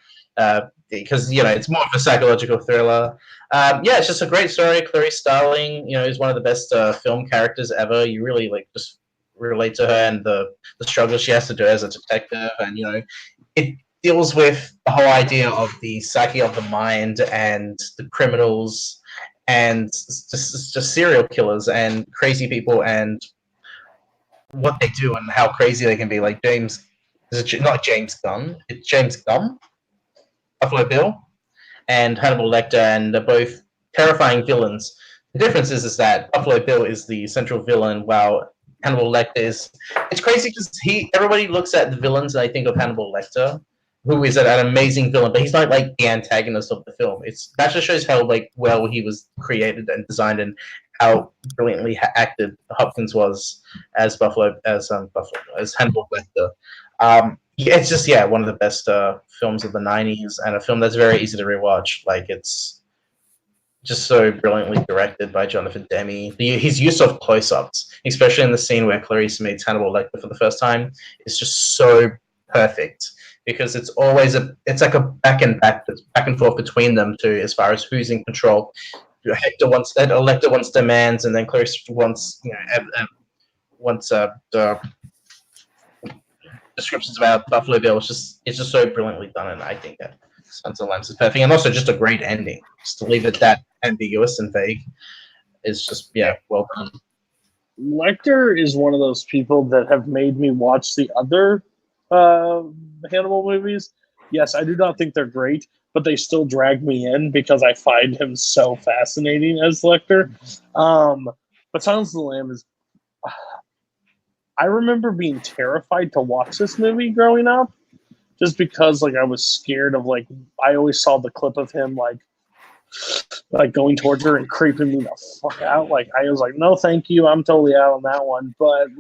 because it's more of a psychological thriller. It's just a great story. Clarice Starling, is one of the best film characters ever. You really just relate to her and the struggle she has to do as a detective, and it deals with the whole idea of the psyche of the mind and the criminals and just serial killers and crazy people and what they do and how crazy they can be. Like not James Gunn, it's James Gunn, Buffalo Bill, and Hannibal Lecter, and they're both terrifying villains. The difference is that Buffalo Bill is the central villain, while Hannibal Lecter is. It's crazy because everybody looks at the villains and I think of Hannibal Lecter, who is an amazing villain, but he's not like the antagonist of the film. That just shows how well he was created and designed, and how brilliantly acted Hopkins was as Hannibal Lecter. It's just one of the best films of the 90s, and a film that's very easy to rewatch. It's just so brilliantly directed by Jonathan Demme. His use of close-ups, especially in the scene where Clarice meets Hannibal Lecter for the first time, is just so perfect. Because it's always like a back and forth between them two, as far as who's in control. Lecter wants demands, and then Clarice wants the descriptions about Buffalo Bill. It's just so brilliantly done, and I think that Silence of the Lambs is perfect, and also just a great ending. Just to leave it that ambiguous and vague is just well done. Lecter is one of those people that have made me watch the other Hannibal movies. Yes, I do not think they're great, but they still drag me in because I find him so fascinating as Lecter. But Silence of the Lamb is. I remember being terrified to watch this movie growing up, just because I was scared of I always saw the clip of him going towards her and creeping me the fuck out. I was like, no, thank you, I'm totally out on that one. But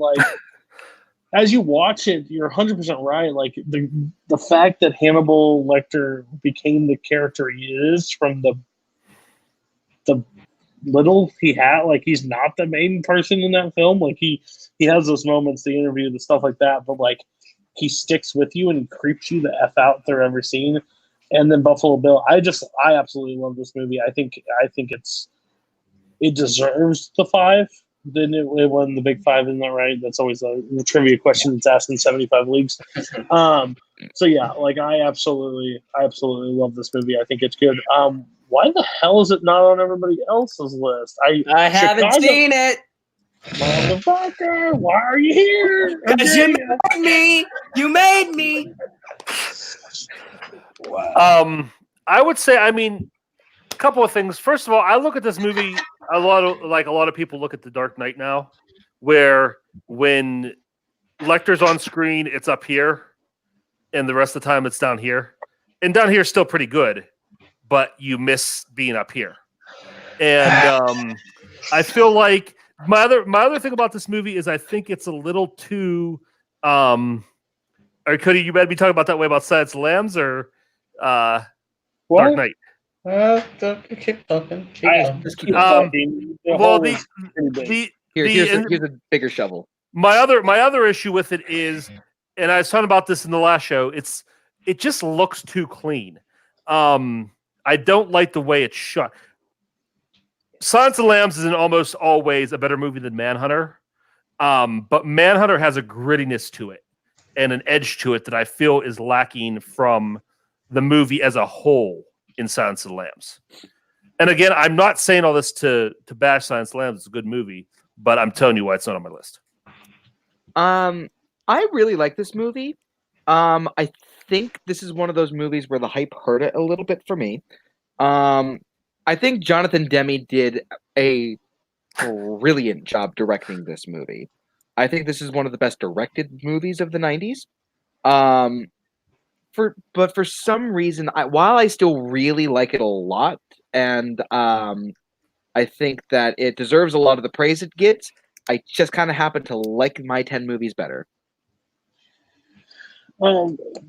as you watch it, you're 100% right. The fact that Hannibal Lecter became the character he is from the little he had, he's not the main person in that film. He has those moments, the interview, the stuff like that, but he sticks with you and he creeps you the F out through every scene. And then Buffalo Bill, I absolutely love this movie. I think it deserves the 5. Then it won the big 5, isn't that right? That's always a trivia question that's asked in 75 leagues. So yeah, I absolutely love this movie. I think it's good. Why the hell is it not on everybody else's list? I haven't seen it. Motherfucker, why are you here? Because you made me. You made me. I would say, I mean, a couple of things. First of all, I look at this movie a lot of people look at The Dark Knight now, where when Lecter's on screen, it's up here, and the rest of the time it's down here. And down here is still pretty good, but you miss being up here. And I feel like my other thing about this movie is I think it's a little too. Or Cody, you better be talking about that way about Silence of the Lambs or Dark Knight. Keep talking. Just keep talking. Well, here's a bigger shovel. My other issue with it is, and I was talking about this in the last show, it just looks too clean. I don't like the way it's shot. Silence of the Lambs is in almost always a better movie than Manhunter, but Manhunter has a grittiness to it and an edge to it that I feel is lacking from the movie as a whole in Silence of the Lambs. And again, I'm not saying all this to bash Silence of the Lambs. It's a good movie, but I'm telling you why it's not on my list. I really like this movie. I think this is one of those movies where the hype hurt it a little bit for me. I think Jonathan Demme did a brilliant job directing this movie. I think this is one of the best directed movies of the 90s. But for some reason, while I still really like it a lot, and I think that it deserves a lot of the praise it gets, I just kind of happen to like my 10 movies better.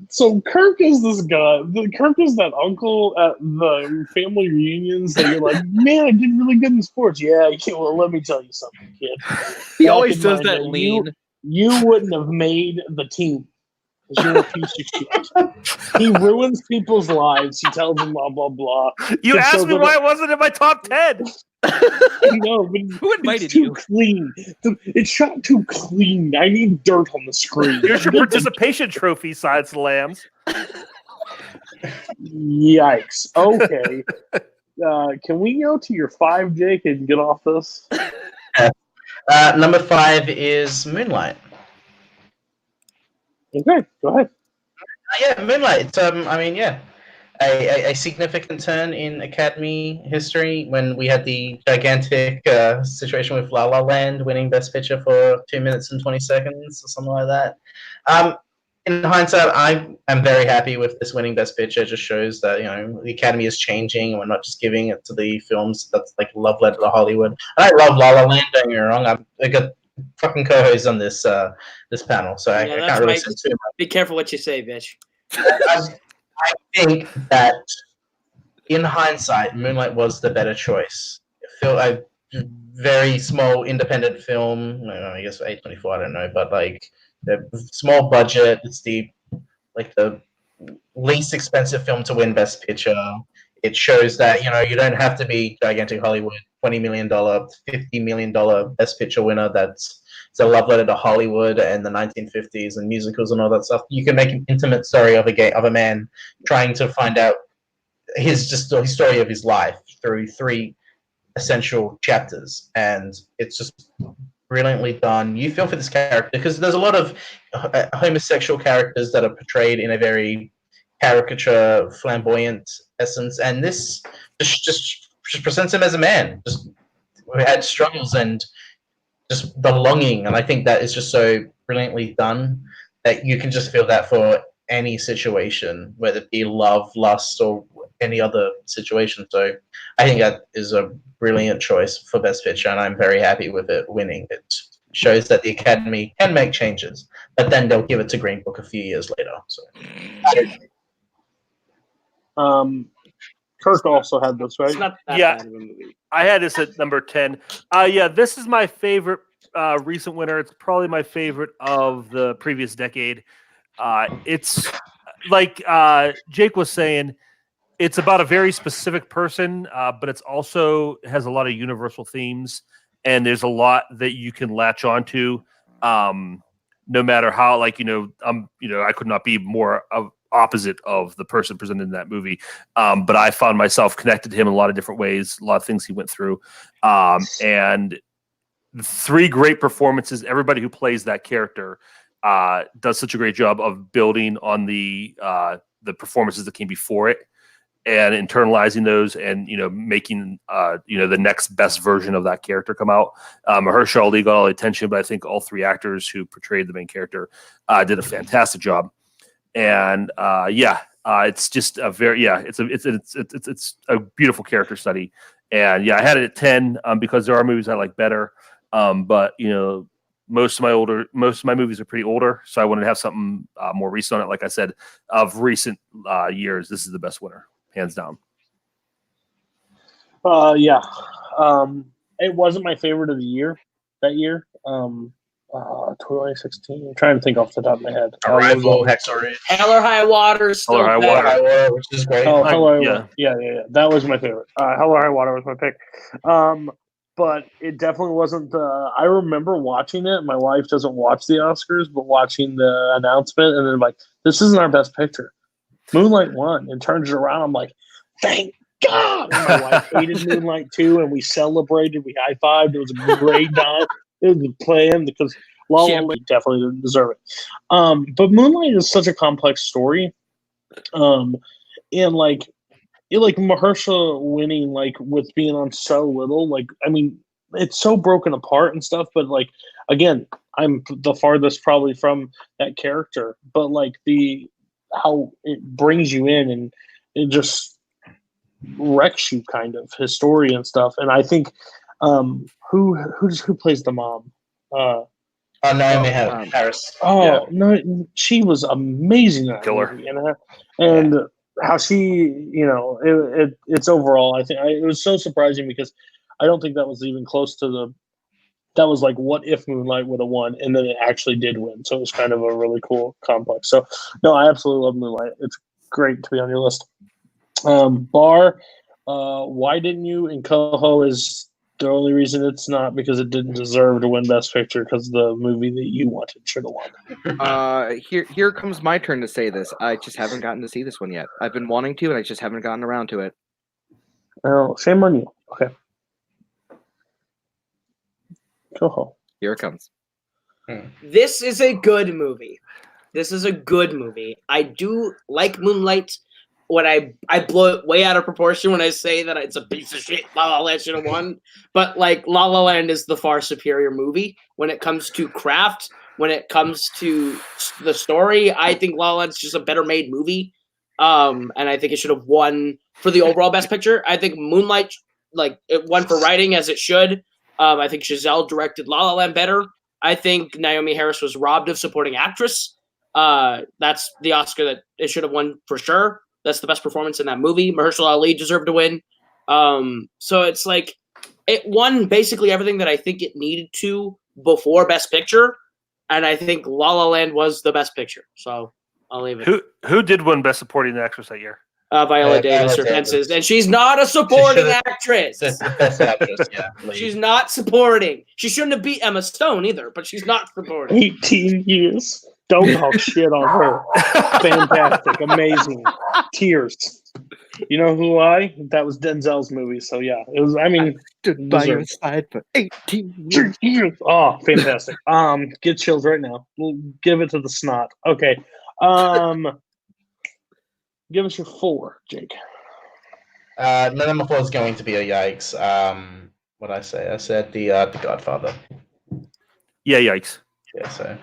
So Kirk is this guy. Kirk is that uncle at the family reunions that you're like, man, I did really good in sports. Yeah, well, let me tell you something, kid. He always does that lean. You wouldn't have made the team because you're a piece of shit. He ruins people's lives. He tells them blah, blah, blah. You asked me why it wasn't in my top 10. No, but who invited it's too you? Clean. It's shot too clean. I need dirt on the screen. Here's your participation trophy, Silence of the Lambs. Yikes. Okay. Can we go to your 5, Jake, and get off this? Number 5 is Moonlight. Okay, go ahead. Yeah, Moonlight. I mean, yeah. A significant turn in Academy history when we had the gigantic situation with La La Land winning Best Picture for 2 minutes and 20 seconds or something like that. In hindsight, I am very happy with this winning Best Picture. It just shows that, the Academy is changing and we're not just giving it to the films that's like love letter to Hollywood. And I love La La Land, don't get me wrong. I got fucking co-hosts on this panel, so I can't really say too much. Be careful what you say, bitch. I think that in hindsight, Moonlight was the better choice. It felt a very small independent film. I guess A24, I don't know, but like the small budget. It's the least expensive film to win Best Picture. It shows that you don't have to be gigantic Hollywood, $20 million, $50 million Best Picture winner. It's a love letter to Hollywood and the 1950s and musicals and all that stuff. You can make an intimate story of a man trying to find out his story of his life through 3 essential chapters, and it's just brilliantly done. You feel for this character because there's a lot of homosexual characters that are portrayed in a very caricature, flamboyant essence, and this just presents him as a man, just who had struggles and just the longing, and I think that is just so brilliantly done that you can just feel that for any situation, whether it be love, lust, or any other situation. So I think that is a brilliant choice for Best Picture, and I'm very happy with it winning. It shows that the Academy can make changes, but then they'll give it to Green Book a few years later. So, Kirk also had this, right? It's not that Yeah. bad of a movie. I had this at number 10. Yeah, this is my favorite recent winner. It's probably my favorite of the previous decade. It's like Jake was saying, it's about a very specific person, but it's also has a lot of universal themes, and there's a lot that you can latch onto. No matter how, I could not be more opposite of the person presented in that movie, but I found myself connected to him in a lot of different ways, a lot of things he went through, and 3 great performances. Everybody who plays that character does such a great job of building on the the performances that came before it and internalizing those and, making, the next best version of that character come out. Mahershala Ali got all the attention, but I think all three actors who portrayed the main character did a fantastic job. And it's just a very, it's a beautiful character study. And I had it at 10 because there are movies I like better. But most of my movies are pretty older, so I wanted to have something more recent on it. Like I said, of recent years, this is the best winner, hands down. It wasn't my favorite of the year that year. 2016. I'm trying to think off the top of my head. Arrival, Hacksaw Ridge. Hell or High Water is still Hell or High better. Water, which is great. Oh, Hell or yeah. Yeah. That was my favorite. Hell or High Water was my pick. But it definitely wasn't the. I remember watching it. My wife doesn't watch the Oscars, but watching the announcement, and then like, this isn't our best picture. Moonlight won, and turns it around. I'm like, thank God. And my wife hated Moonlight too, and we celebrated. We high fived. It was a great night. It was planned because La La Land definitely didn't deserve it. But Moonlight is such a complex story, and like Mahershala winning, like with being on so little, like I mean, it's so broken apart and stuff. But like again, I'm the farthest probably from that character, but like how it brings you in and it just wrecks you, kind of his story and stuff. And I think who plays the mom? Naomi Harris. No, she was amazing in that Killer. movie, and how she, it's overall. I think it was so surprising because I don't think that was even close to that was like what if Moonlight would have won, and then it actually did win. So it was kind of a really cool complex. So no, I absolutely love Moonlight. It's great to be on your list. Barr, why didn't you? And Koho is the only reason it's not because it didn't deserve to win Best Picture because the movie that you wanted should have won. Here comes my turn to say this. I just haven't gotten to see this one yet. I've been wanting to, and I just haven't gotten around to it. Oh, shame on you. Okay. Koho. Here it comes. This is a good movie. I do like Moonlight. When I blow it way out of proportion when I say that it's a piece of shit. La La Land should have won, but like La La Land is the far superior movie when it comes to craft. When it comes to the story, I think La La Land's just a better made movie, and I think it should have won for the overall Best Picture. I think Moonlight, like it won for writing as it should. I think Giselle directed La La Land better. I think Naomi Harris was robbed of supporting actress. That's the Oscar that it should have won for sure. That's the best performance in that movie. Mahershala Ali deserved to win. So it's like it won basically everything that I think it needed to before Best Picture, and I think La La Land was the Best Picture. So I'll leave it. Who did win Best Supporting Actress that year? Viola Davis or Fences, and she's not a supporting actress. Best actress, yeah. She's not supporting. She shouldn't have beat Emma Stone either, but she's not supporting. 18 years. Don't talk shit on her. Fantastic. Amazing. Tears. You know who that was Denzel's movie. So yeah, it was, I mean, stood by your side for 18 years. Oh, fantastic. Get chills right now. We'll give it to the snot. Okay. Give us your 4, Jake. My number 4 is going to be a yikes. What I say? I said the Godfather. Yeah, yikes. Yeah, so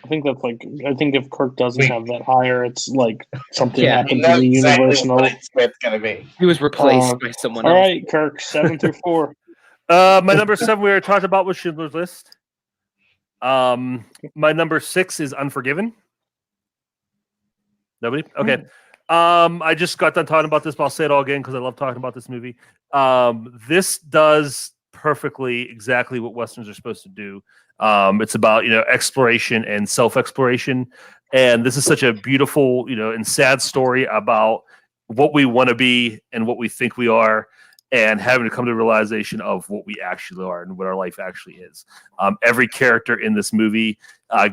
I think that's like, I think if Kirk doesn't have that higher, it's like something Yeah, happened to the universe. It's gonna be. He was replaced by someone All else. right, Kirk, 7 through 4. My number 7 we already talked about was Schindler's List. My number 6 is Unforgiven. Nobody? Okay. I just got done talking about this, but I'll say it all again because I love talking about this movie. This does perfectly exactly what Westerns are supposed to do. It's about, exploration and self-exploration. And this is such a beautiful, and sad story about what we want to be and what we think we are, and having to come to the realization of what we actually are and what our life actually is. Every character in this movie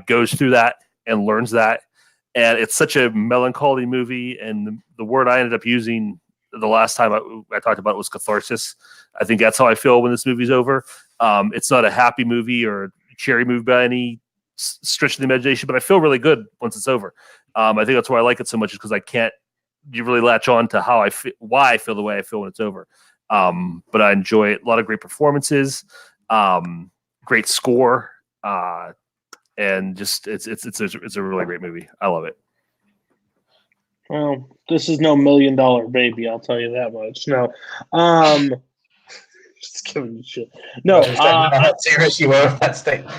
goes through that and learns that. And it's such a melancholy movie. And the word I ended up using the last time I talked about it was catharsis. I think that's how I feel when this movie's over. It's not a happy movie or a cherry movie by any stretch of the imagination, but I feel really good once it's over. I think that's why I like it so much, is because you really latch on to how why I feel the way I feel when it's over. But I enjoy it. A lot of great performances, great score, and just it's a really great movie. I love it. Well, this is no $1 million baby, I'll tell you that much. No. Just giving you shit. No, how serious you were with that statement.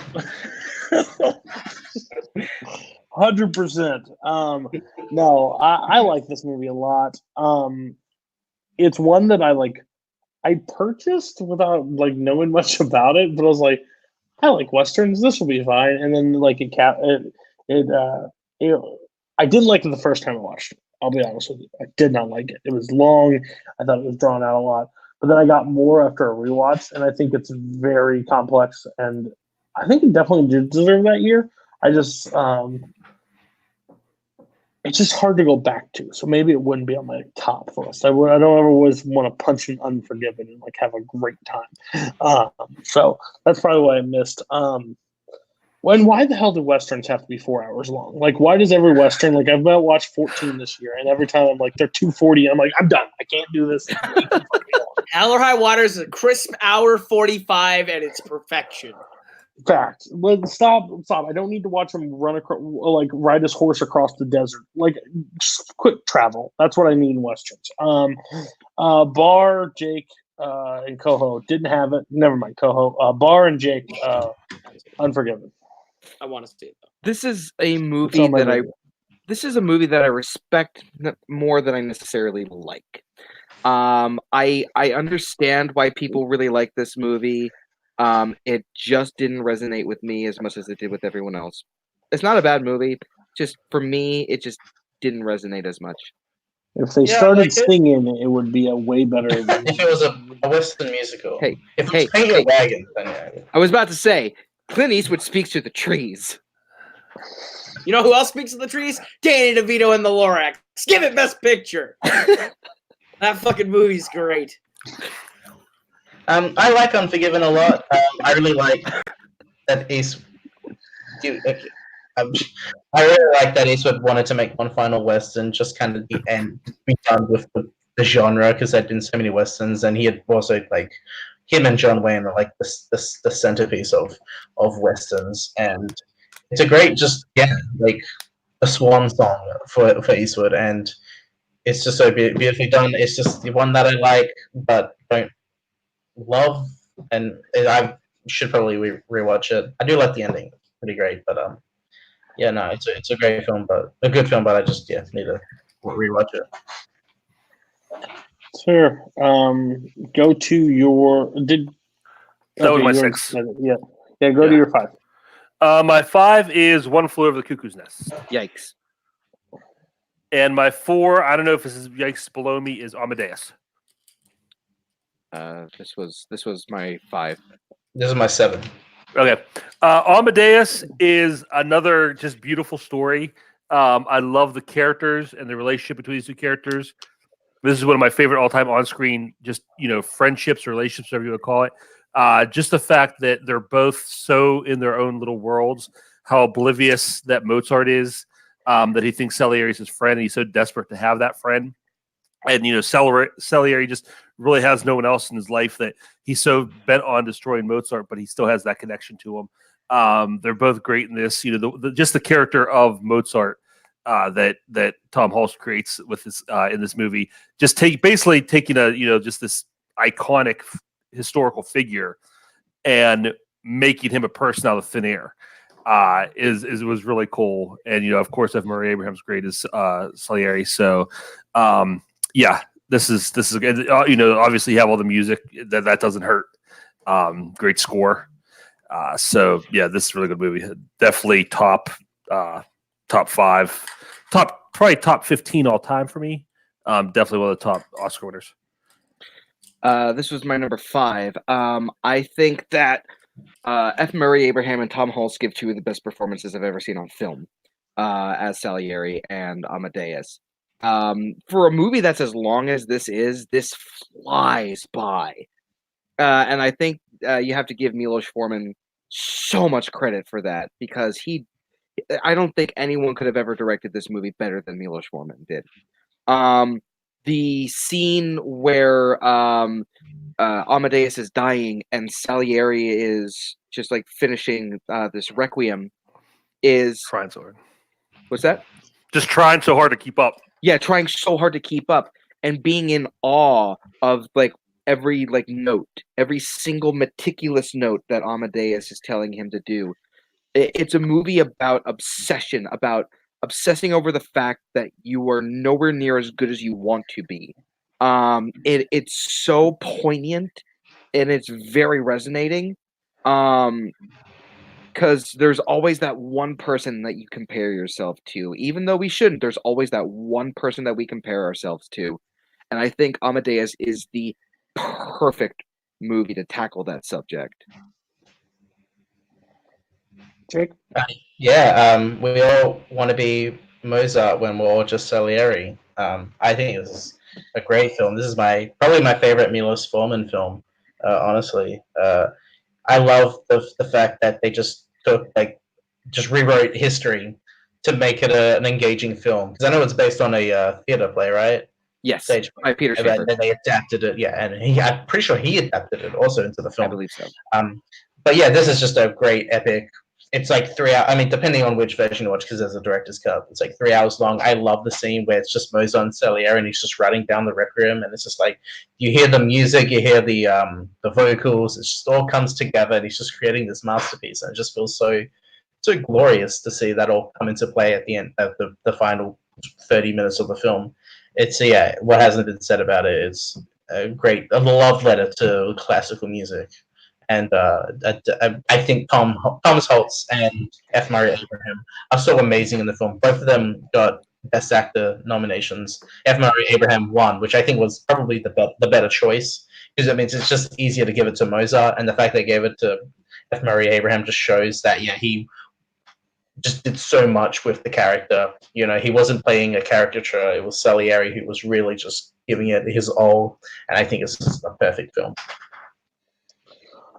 100%. No, I like this movie a lot. It's one that I purchased without knowing much about it, but I was like, I like westerns. This will be fine. And then I didn't like it the first time I watched it. I'll be honest with you. I did not like it. It was long. I thought it was drawn out a lot. But then I got more after a rewatch, and I think it's very complex. And I think it definitely did deserve that year. I just it's just hard to go back to. So maybe it wouldn't be on my top list. I don't ever always want to punch an Unforgiven and have a great time. So that's probably why I missed. Why the hell do westerns have to be 4 hours long? Why does every western I've about watched 14 this year, and every time I'm they're 2:40, I'm I'm done. I can't do this. Hell or High Water is a crisp hour 45, and it's perfection. Fact. Stop. I don't need to watch him run across, ride his horse across the desert. Just quick travel. That's what I need in westerns. Barr, Jake, and Koho didn't have it. Never mind, Koho. Barr and Jake, Unforgiven. I want to see it though. This is a movie that I respect more than I necessarily like. I understand why people really like this movie. It just didn't resonate with me as much as it did with everyone else. It's not a bad movie. Just for me, it just didn't resonate as much. If they started singing, it would be a way better. If it was a Western musical. Hey, if it's a wagon, then yeah. I was about to say, Clint Eastwood speaks to the trees. You know who else speaks to the trees? Danny DeVito and the Lorax. Give it Best Picture. That fucking movie's great. I like Unforgiven a lot. I really like that Eastwood. I really like that Eastwood wanted to make one final western, just kind of be done with the genre, because there'd been so many westerns, and he had also him and John Wayne are the centerpiece of westerns, and it's a great a swan song for Eastwood, and it's just so beautifully done. It's just the one that I like, but don't love, and I should probably rewatch it. I do like the ending; it's pretty great. But yeah, no, it's a great film, but a good film. But I just need to rewatch it. Sure. Go to your That was my 6. Yeah. Go to your 5. My 5 is One Flew Over the Cuckoo's Nest. Yikes. And my 4, I don't know if this is yikes below me, is Amadeus. This was my 5. This is my 7. Okay. Amadeus is another just beautiful story. I love the characters and the relationship between these two characters. This is one of my favorite all-time on-screen, just, friendships, relationships, whatever you want to call it. Just the fact that they're both so in their own little worlds, how oblivious that Mozart is, that he thinks Salieri is his friend, and he's so desperate to have that friend. And, Salieri just really has no one else in his life, that he's so bent on destroying Mozart, but he still has that connection to him. They're both great in this. Just the character of Mozart that Tom Hulse creates with this in this movie, just basically taking just this iconic historical figure and making him a person out of thin air. Was really cool. And of course, F. Murray Abraham's great as Salieri. So this is good. Obviously you have all the music that doesn't hurt. Great score. This is a really good movie. Definitely top 5, probably top 15 all time for me. Definitely one of the top Oscar winners. This was my number 5. I think that F. Murray Abraham and Tom Hulse give 2 of the best performances I've ever seen on film as Salieri and Amadeus. For a movie that's as long as this flies by. And I think you have to give Milos Forman so much credit for that, because he I don't think anyone could have ever directed this movie better than Milos Forman did. The scene where Amadeus is dying and Salieri is just like finishing this requiem is Trying so hard. what's that? Just trying so hard to keep up. Yeah, trying so hard to keep up and being in awe of like every like note, every single meticulous note that Amadeus is telling him to do. It's a movie about obsession, about obsessing over the fact that you are nowhere near as good as you want to be. It's so poignant and it's very resonating. Because there's always that one person that you compare yourself to. Even though we shouldn't, there's always that one person that we compare ourselves to. And I think Amadeus is the perfect movie to tackle that subject. Jake? We all want to be Mozart when we're all just Salieri. I think this is a great film. This is probably my favorite Milos Forman film, honestly. I love the fact that they just rewrote history to make it an engaging film. Because I know it's based on a theater play, right? Yes, Stage by Peter and Shaffer. then they adapted it, and I'm pretty sure he adapted it also into the film. I believe so. But yeah, this is just a great epic. It's like 3 hours. I mean, depending on which version you watch, because there's a director's cut. It's like 3 hours long. I love the scene where it's just Mozart and Salieri, and he's just writing down the requiem, and it's just like you hear the music, you hear the vocals. It just all comes together, and he's just creating this masterpiece, and it just feels so glorious to see that all come into play at the end of the final 30 minutes of the film. It's what hasn't been said about it is a love letter to classical music. And I think Thomas Holtz and F. Murray Abraham are so amazing in the film. Both of them got Best Actor nominations. F. Murray Abraham won, which I think was probably the better choice, because it's just easier to give it to Mozart, and the fact they gave it to F. Murray Abraham just shows that he just did so much with the character. He wasn't playing a caricature. It was Salieri who was really just giving it his all, and I think it's just a perfect film.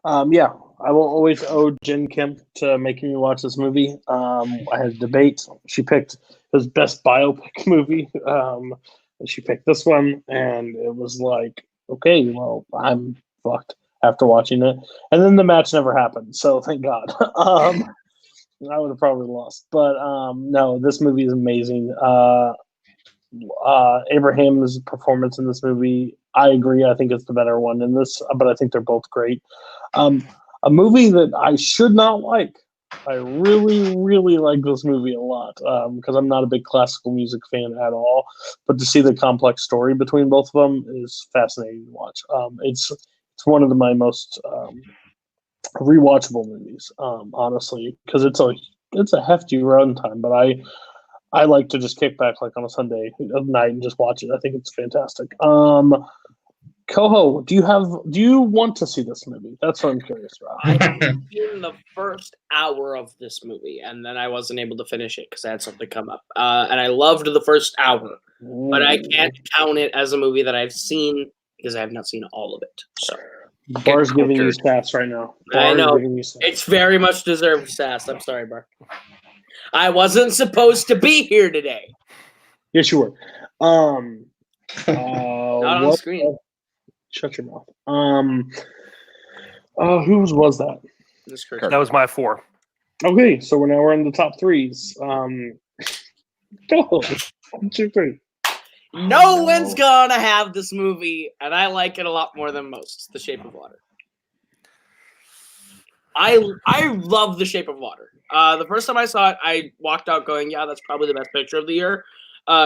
I will always owe Jen Kemp to making me watch this movie. I had a debate. She picked his best biopic movie. And she picked this one, and it was like, okay, well, I'm fucked after watching it. And then the match never happened, so thank God. I would have probably lost. But no, this movie is amazing. Abraham's performance in this movie, I agree. I think it's the better one in this, but I think they're both great. A movie that I should not like. I really, really like this movie a lot because I'm not a big classical music fan at all. But to see the complex story between both of them is fascinating to watch. It's one of my most rewatchable movies, honestly, because it's a hefty runtime. But I like to just kick back like on a Sunday night and just watch it. I think it's fantastic. Koho, do you want to see this movie? That's what I'm curious about. I've seen the first hour of this movie, and then I wasn't able to finish it because I had something come up. And I loved the first hour, but I can't count it as a movie that I've seen because I have not seen all of it. So Bar's giving you sass right now. I know. It's very much deserved sass. I'm sorry, Bar. I wasn't supposed to be here today. Yes, you were. Not on the screen. Shut your mouth. Whose was that? That was my 4. Okay, so we're in the top 3s. Go. 1, 2, 3. No one's gonna have this movie, and I like it a lot more than most. The Shape of Water. I love The Shape of Water. The first time I saw it, I walked out going, "Yeah, that's probably the best picture of the year."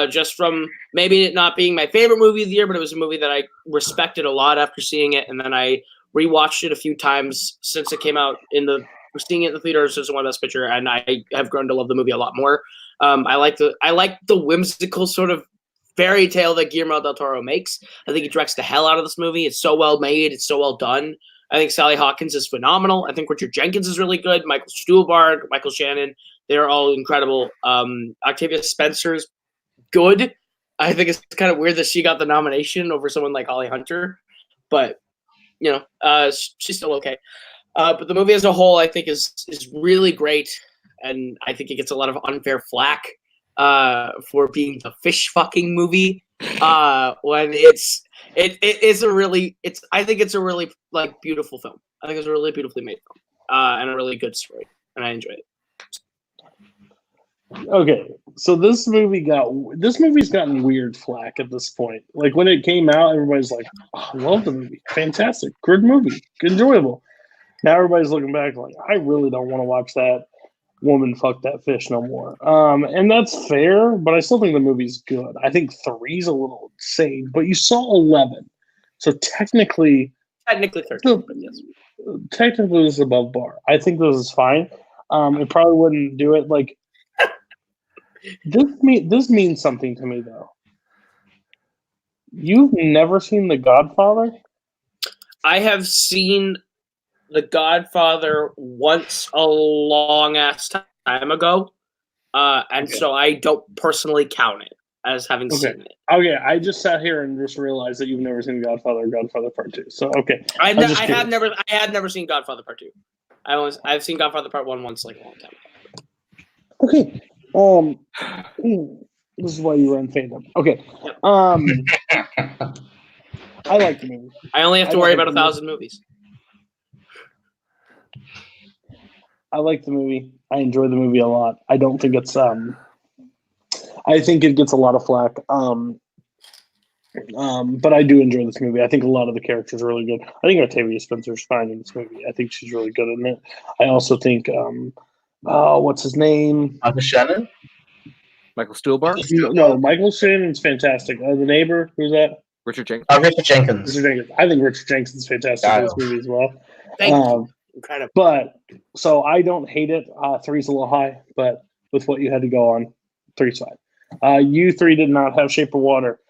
Just from maybe it not being my favorite movie of the year, but it was a movie that I respected a lot after seeing it, and then I rewatched it a few times since it came out seeing it in the theaters as one best picture, and I have grown to love the movie a lot more. I like the whimsical sort of fairy tale that Guillermo del Toro makes. I think he directs the hell out of this movie. It's so well made. It's so well done. I think Sally Hawkins is phenomenal. I think Richard Jenkins is really good. Michael Stuhlbarg, Michael Shannon, they're all incredible. Octavia Spencer's good. I think it's kind of weird that she got the nomination over someone like Holly Hunter, but she's still okay. But the movie as a whole, I think, is really great, and I think it gets a lot of unfair flack for being the fish fucking movie. When it is a really I think it's a really like beautiful film. I think it's a really beautifully made film, and a really good story, and I enjoy it. Okay, so this movie's gotten weird flack at this point. Like when it came out, everybody's like, oh, I love the movie, fantastic, good movie, enjoyable. Now everybody's looking back like, I really don't want to watch that woman fuck that fish no more. And that's fair, but I still think the movie's good. I think 3's a little insane, but you saw 11, so technically 13, but yes, technically this is above bar. I think this is fine. It probably wouldn't do it like. This means something to me though. You've never seen The Godfather? I have seen The Godfather once a long ass time ago, and so I don't personally count it as having seen it. Okay, I just sat here and just realized that you've never seen Godfather or Godfather Part 2. So okay, I had never seen Godfather Part 2. I've seen Godfather Part 1 once like a long time ago. Okay. This is why you run Fandom. Okay. I like the movie. I only have to worry about 1,000 movies. I like the movie. I enjoy the movie a lot. I don't think it's I think it gets a lot of flack. But I do enjoy this movie. I think a lot of the characters are really good. I think Octavia Spencer's fine in this movie. I think she's really good in it. I also think what's his name? Michael Shannon? Michael Stuhlbarg? No, Michael Shannon's fantastic. The neighbor, who's that? Richard Jenkins. Richard Jenkins. I think Richard Jenkins is fantastic in this movie as well. Thank you. Incredible. But so I don't hate it. 3's a little high, but with what you had to go on, 3's fine. You 3 did not have Shape of Water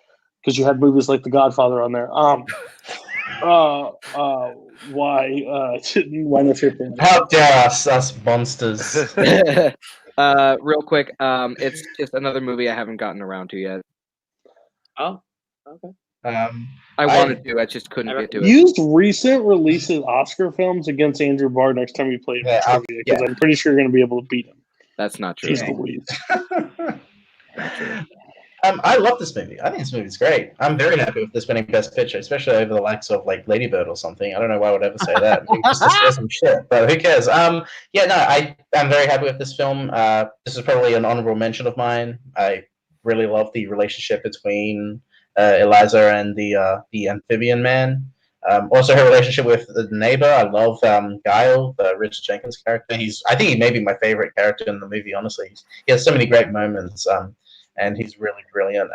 because you had movies like The Godfather on there. Why no Shape of Water? How dare us monsters? Real quick, it's just another movie I haven't gotten around to yet. Oh, okay. I wanted to, I just couldn't get to it. Use recent releases Oscar films against Andrew Barr next time you play him because I'm pretty sure you're going to be able to beat him. That's not true. He's the lead. I love this movie. I think this movie's great. I'm very happy with this winning Best Picture, especially over the likes of like Lady Bird or something. I don't know why I would ever say that. Just to say some shit, but who cares? I'm very happy with this film. This is probably an honorable mention of mine. I really love the relationship between Eliza and the amphibian man. Also, her relationship with the neighbor. I love Guile, the Richard Jenkins character. I think he may be my favorite character in the movie. Honestly, he has so many great moments. And he's really brilliant.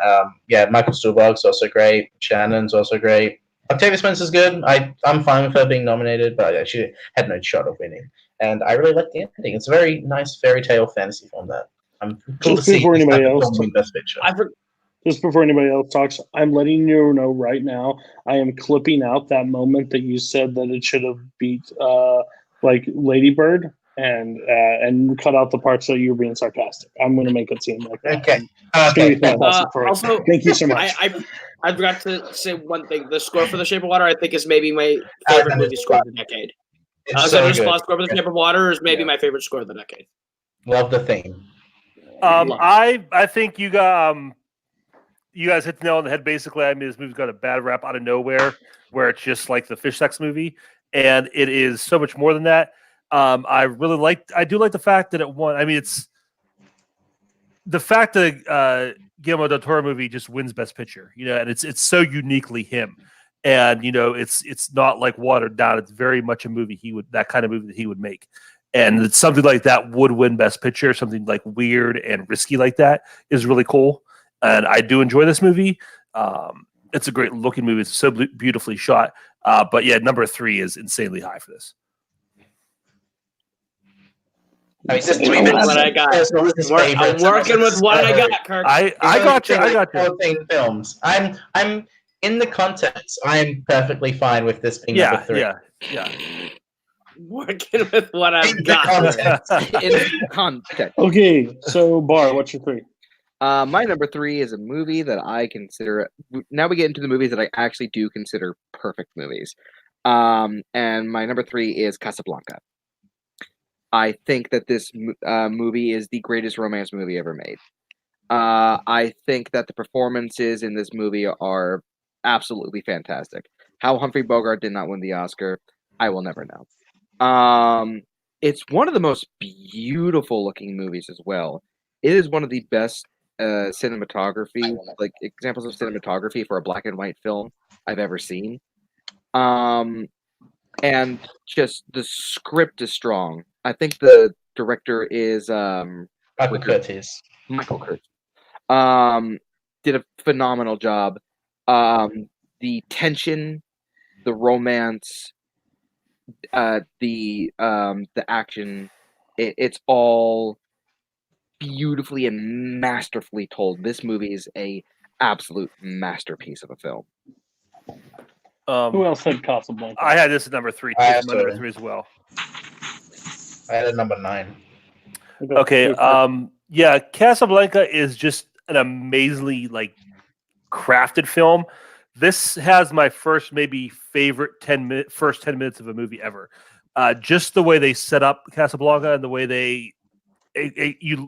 Michael Stuhlbarg's also great. Shannon's also great. Octavia Spencer's good. I'm fine with her being nominated, but she had no shot of winning. And I really like the ending. It's a very nice fairy tale fantasy film that I'm cool to see. Before anybody else, Best Picture. Just before anybody else talks, I'm letting you know right now. I am clipping out that moment that you said that it should have beat like Lady Bird. And cut out the parts that you were being sarcastic. I'm going to make it seem like that. Okay. Also, thank you so much. I forgot to say one thing. The score for The Shape of Water, I think, is maybe my favorite movie score of the decade. The score for The Shape of Water is maybe my favorite score of the decade. Love the theme. I think you guys hit the nail on the head. Basically, I mean, this movie's got a bad rap out of nowhere, where it's just like the fish sex movie, and it is so much more than that. I do like the fact that it won. I mean, it's the fact that Guillermo del Toro movie just wins Best Picture, and it's so uniquely him, and it's not like watered down. It's very much a movie that kind of movie that he would make, and it's something like that would win Best Picture. Something like weird and risky like that is really cool, and I do enjoy this movie. It's a great looking movie. It's so beautifully shot. But yeah, number 3 is insanely high for this. I mean, just what I got. I'm working with what I got, Kirk. I got you. Films. I'm in the context. I'm perfectly fine with this being number 3. Yeah. Working with what I've got. In context. Okay, so Bar, what's your 3? My number 3 is a movie that I consider. Now we get into the movies that I actually do consider perfect movies. And my number 3 is Casablanca. I think that this movie is the greatest romance movie ever made. I think that the performances in this movie are absolutely fantastic. How Humphrey Bogart did not win the Oscar, I will never know. It's one of the most beautiful looking movies as well. It is one of the best cinematography, like examples of cinematography for a black and white film I've ever seen. And just the script is strong. I think the director is Michael Curtiz. Michael Curtiz. Did a phenomenal job. The tension, the romance, the action, it's all beautifully and masterfully told. This movie is a absolute masterpiece of a film. Who else had Casablanca? I had this at number 3. I My number 3 as well. I had a number 9. Okay. Yeah, Casablanca is just an amazingly crafted film. This has my first favorite first 10 minutes of a movie ever. Just the way they set up Casablanca and the way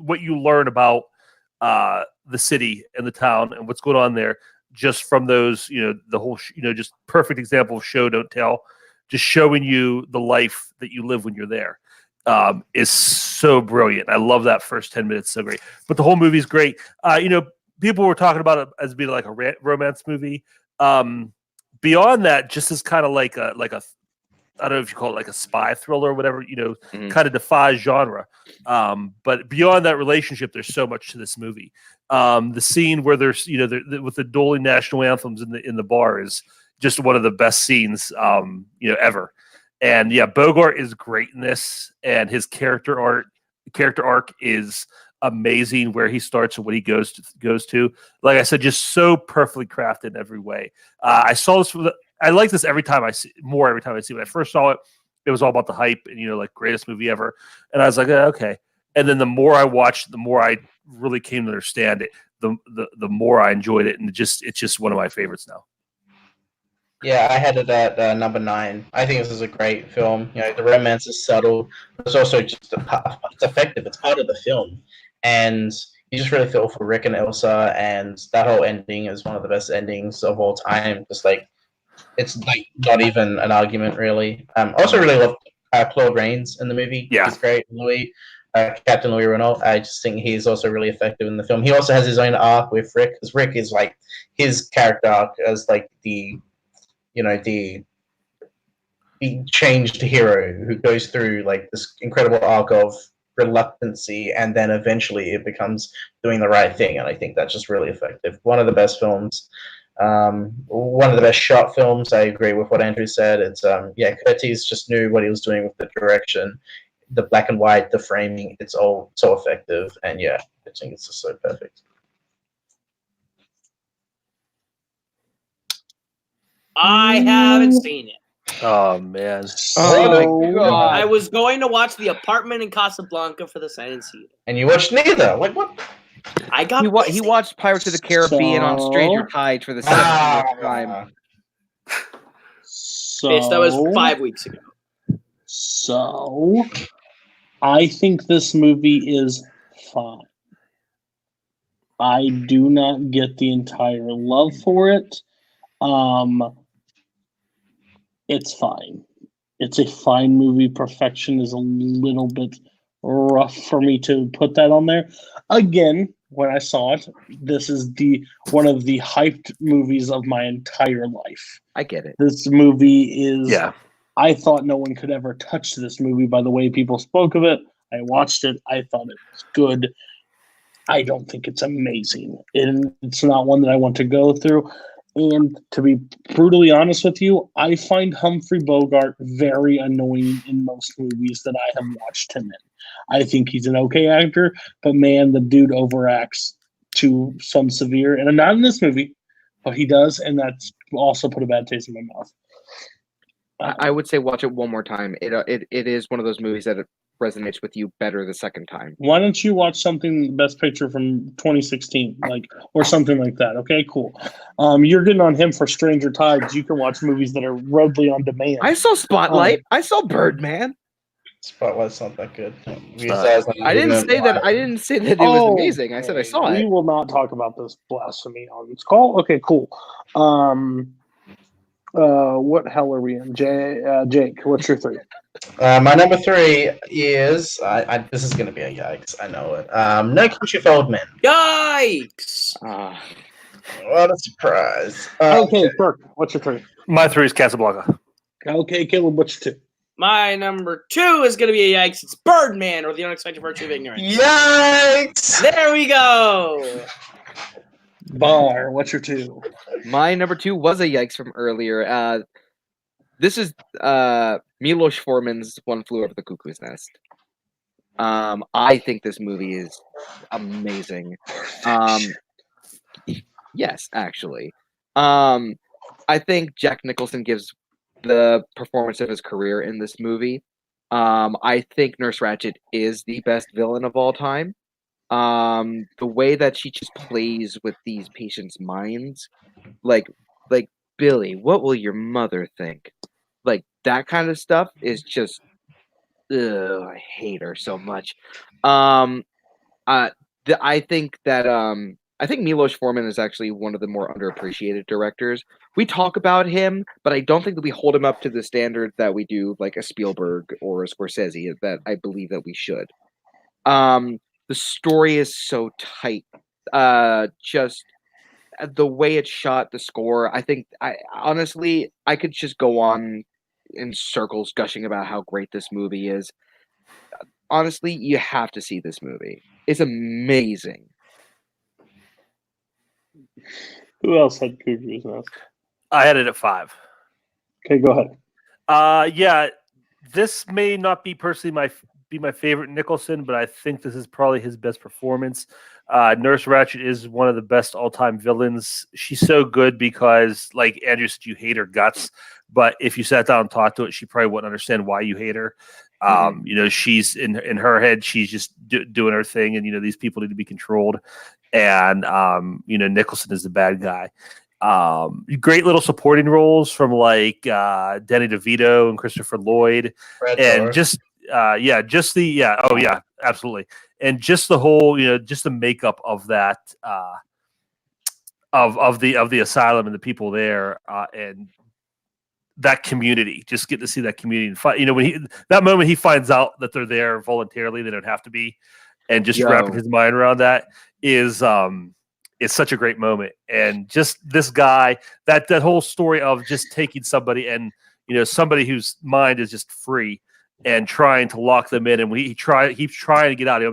what you learn about the city and the town and what's going on there, just from those, the whole, just perfect example of show don't tell, just showing you the life that you live when you're there, is so brilliant. I love that first 10 minutes, so great. But the whole movie's great. People were talking about it as being like a romance movie. Beyond that, just as kind of like a I don't know if you call it like a spy thriller or whatever, kind of defies genre. But beyond that relationship, there's so much to this movie. The scene where there's, with the dueling national anthems in the bar is just one of the best scenes, ever. And yeah, Bogart is great in this, and his character arc is amazing, where he starts and what he goes to. Like I said, just so perfectly crafted in every way. I saw this. I like this every time I see it. When I first saw it, it was all about the hype and greatest movie ever. And I was like, okay. And then the more I watched, the more I really came to understand it. The more I enjoyed it, and it's just one of my favorites now. Yeah, I had it at number 9. I think this is a great film. The romance is subtle. It's also just it's effective. It's part of the film, and you just really feel for Rick and Elsa, and that whole ending is one of the best endings of all time. Just it's not even an argument, really. I also really love Claude Rains in the movie. Yeah, he's great. Captain Louis Renault. I just think he's also really effective in the film. He also has his own arc with Rick, because Rick is his character arc as the changed hero who goes through this incredible arc of reluctancy, and then eventually it becomes doing the right thing. And I think that's just really effective. One of the best films. One of the best shot films. I agree with what Andrew said. It's Curtiz just knew what he was doing with the direction, the black and white, the framing. It's all so effective, and I think it's just so perfect. I haven't seen it. Oh man! Oh my God. I was going to watch The Apartment in Casablanca for this. I didn't see it. And you watched neither. What? I got. He watched Pirates of the Caribbean on Stranger Tides for the 7th time. Bitch, that was 5 weeks ago. So, I think this movie is fine. I do not get the entire love for it. It's fine. It's a fine movie. Perfection is a little bit rough for me to put that on there. Again, when I saw it, this is one of the hyped movies of my entire life. I get it. This movie is... Yeah. I thought no one could ever touch this movie by the way people spoke of it. I watched it. I thought it was good. I don't think it's amazing. And it's not one that I want to go through. And to be brutally honest with you, I find Humphrey Bogart very annoying in most movies that I have watched him in. I think he's an okay actor, but man, the dude overacts to some severe, and not in this movie, but he does, and that's also put a bad taste in my mouth. I would say watch it one more time. It is one of those movies that resonates with you better the second time. Why don't you watch something, Best Picture from 2016, or something like that? Okay, cool. You're getting on him for Stranger Tides. You can watch movies that are roadly on demand. I saw Spotlight. I saw Birdman. Spotlight's not that good. I didn't say that. I didn't say that it was amazing. I said I saw We it. will not talk about this blasphemy on this call. Okay, cool. What hell are we in? Jake, what's your 3? My number 3 is this is gonna be a yikes. I know it. No Country for Old Men. Yikes! What a surprise. Okay, Kirk, what's your 3? My 3 is Casablanca. Okay, Kaleb, what's your 2? My number 2 is going to be a yikes. It's Birdman, or The Unexpected Virtue of Ignorance. Yikes! There we go. Barr, what's your 2? My number 2 was a yikes from earlier. This is Milos Forman's One Flew Over the Cuckoo's Nest. I think this movie is amazing. Yes, actually. I think Jack Nicholson gives the performance of his career in this movie. I think Nurse Ratched is the best villain of all time. The way that she just plays with these patients' minds, like Billy, what will your mother think? Like that kind of stuff is just, I hate her so much. I think Milos Forman is actually one of the more underappreciated directors. We talk about him, but I don't think that we hold him up to the standard that we do, like a Spielberg or a Scorsese, that I believe that we should. The story is so tight. Just the way it's shot, the score. I think honestly, I could just go on in circles gushing about how great this movie is. Honestly, you have to see this movie. It's amazing. Who else had Cuckoo's Nest? I had it at 5. Okay, go ahead. Yeah, this may not be personally my favorite Nicholson, but I think this is probably his best performance. Nurse Ratched is one of the best all-time villains. She's so good because, like Andrew said, you hate her guts, but if you sat down and talked to it, she probably wouldn't understand why you hate her. She's in her head, she's just doing her thing, and these people need to be controlled. And Nicholson is the bad guy. Great little supporting roles from like Danny DeVito and Christopher Lloyd, and absolutely, and just the whole just the makeup of that of the asylum and the people there, and that community. Just get to see that community. When that moment he finds out that they're there voluntarily, they don't have to be, and just wrapping his mind around that is it's such a great moment. And just this guy, that whole story of just taking somebody and somebody whose mind is just free and trying to lock them in, and when he's trying to get out,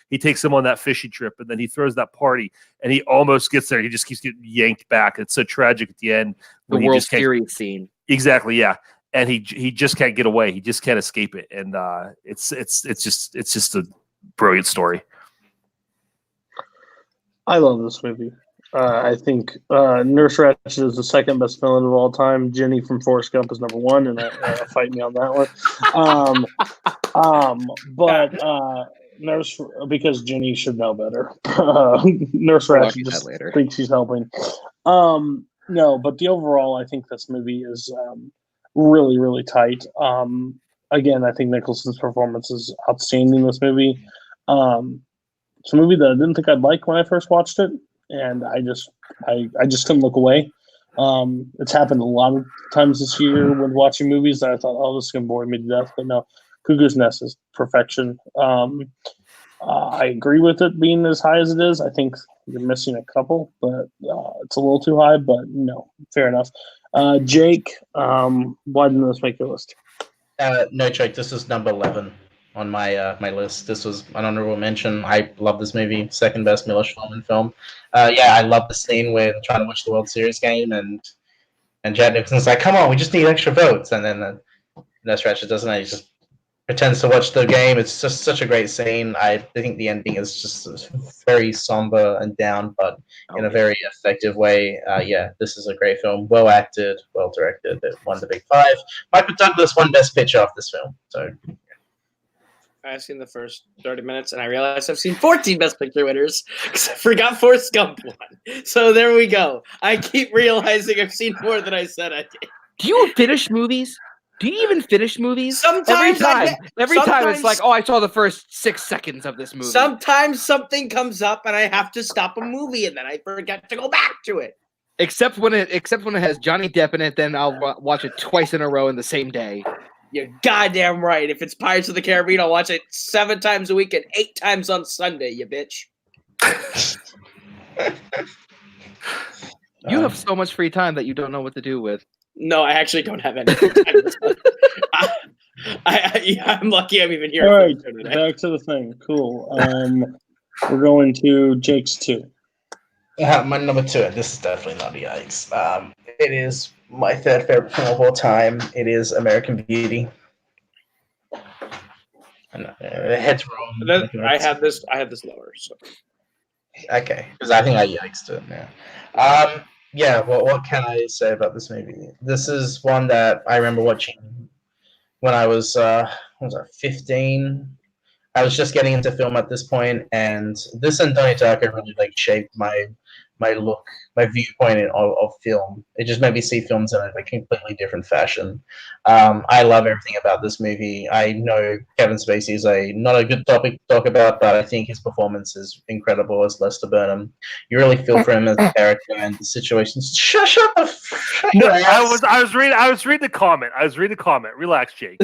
he takes them on that fishing trip, and then he throws that party, and he almost gets there. He just keeps getting yanked back. It's so tragic at the end. The World Series scene. Exactly, yeah. And he just can't get away. He just can't escape it. And it's just a brilliant story. I love this movie. I think Nurse Ratched is the second best villain of all time. Jenny from Forrest Gump is number 1, and fight me on that one. But Nurse, because Jenny should know better. Nurse Ratched just thinks she's helping. No, but the overall, I think this movie is really, really tight. Again, I think Nicholson's performance is outstanding in this movie. It's a movie that I didn't think I'd like when I first watched it, and I just couldn't look away. It's happened a lot of times this year when watching movies that I thought, oh, this is going to bore me to death. But no, Cuckoo's Nest is perfection. I agree with it being as high as it is. I think you're missing a couple, but it's a little too high. But no, fair enough. Jake, why didn't this make your list? No, Jake, this is number 11 on my my list. This was an honorable mention. I love this movie. Second best Milos Forman film. I love the scene where they're trying to watch the World Series game, and Jack Nicholson's like, "Come on, we just need extra votes," and then Nurse Ratched doesn't. He just pretends to watch the game. It's just such a great scene. I think the ending is just very somber and down, but in a very effective way. This is a great film. Well acted, well directed. It won the Big Five. Michael Douglas won Best Picture off this film. So I've seen the first 30 minutes, and I realized I've seen 14 Best Picture winners because I forgot Forrest Gump won. So there we go. I keep realizing I've seen more than I said I did. Do you finish movies? Do you even finish movies? Sometimes every time it's like, oh, I saw the first 6 seconds of this movie. Sometimes something comes up and I have to stop a movie and then I forget to go back to it. Except when it has Johnny Depp in it, then I'll watch it twice in a row in the same day. You're goddamn right. If it's Pirates of the Caribbean, I'll watch it 7 times a week and 8 times on Sunday, you bitch. You have so much free time that you don't know what to do with. No, I actually don't have any free time. I'm lucky I'm even here. All right, back to the thing. Cool. We're going to Jake's 2. My number 2, and this is definitely not a yikes. It is my 3rd favorite film of all time. It is American Beauty. Head's wrong. I had this lower. So. Okay, because I think I yikes it now. Yeah, well, what can I say about this movie? This is one that I remember watching when I was 15. I was just getting into film at this point, and this and Donnie Darko really shaped my look, my viewpoint of film. It just made me see films in a completely different fashion. I love everything about this movie. I know Kevin Spacey is not a good topic to talk about, but I think his performance is incredible as Lester Burnham. You really feel for him as a character and the situations. Shut the No, I was reading the comment. Relax, Jake.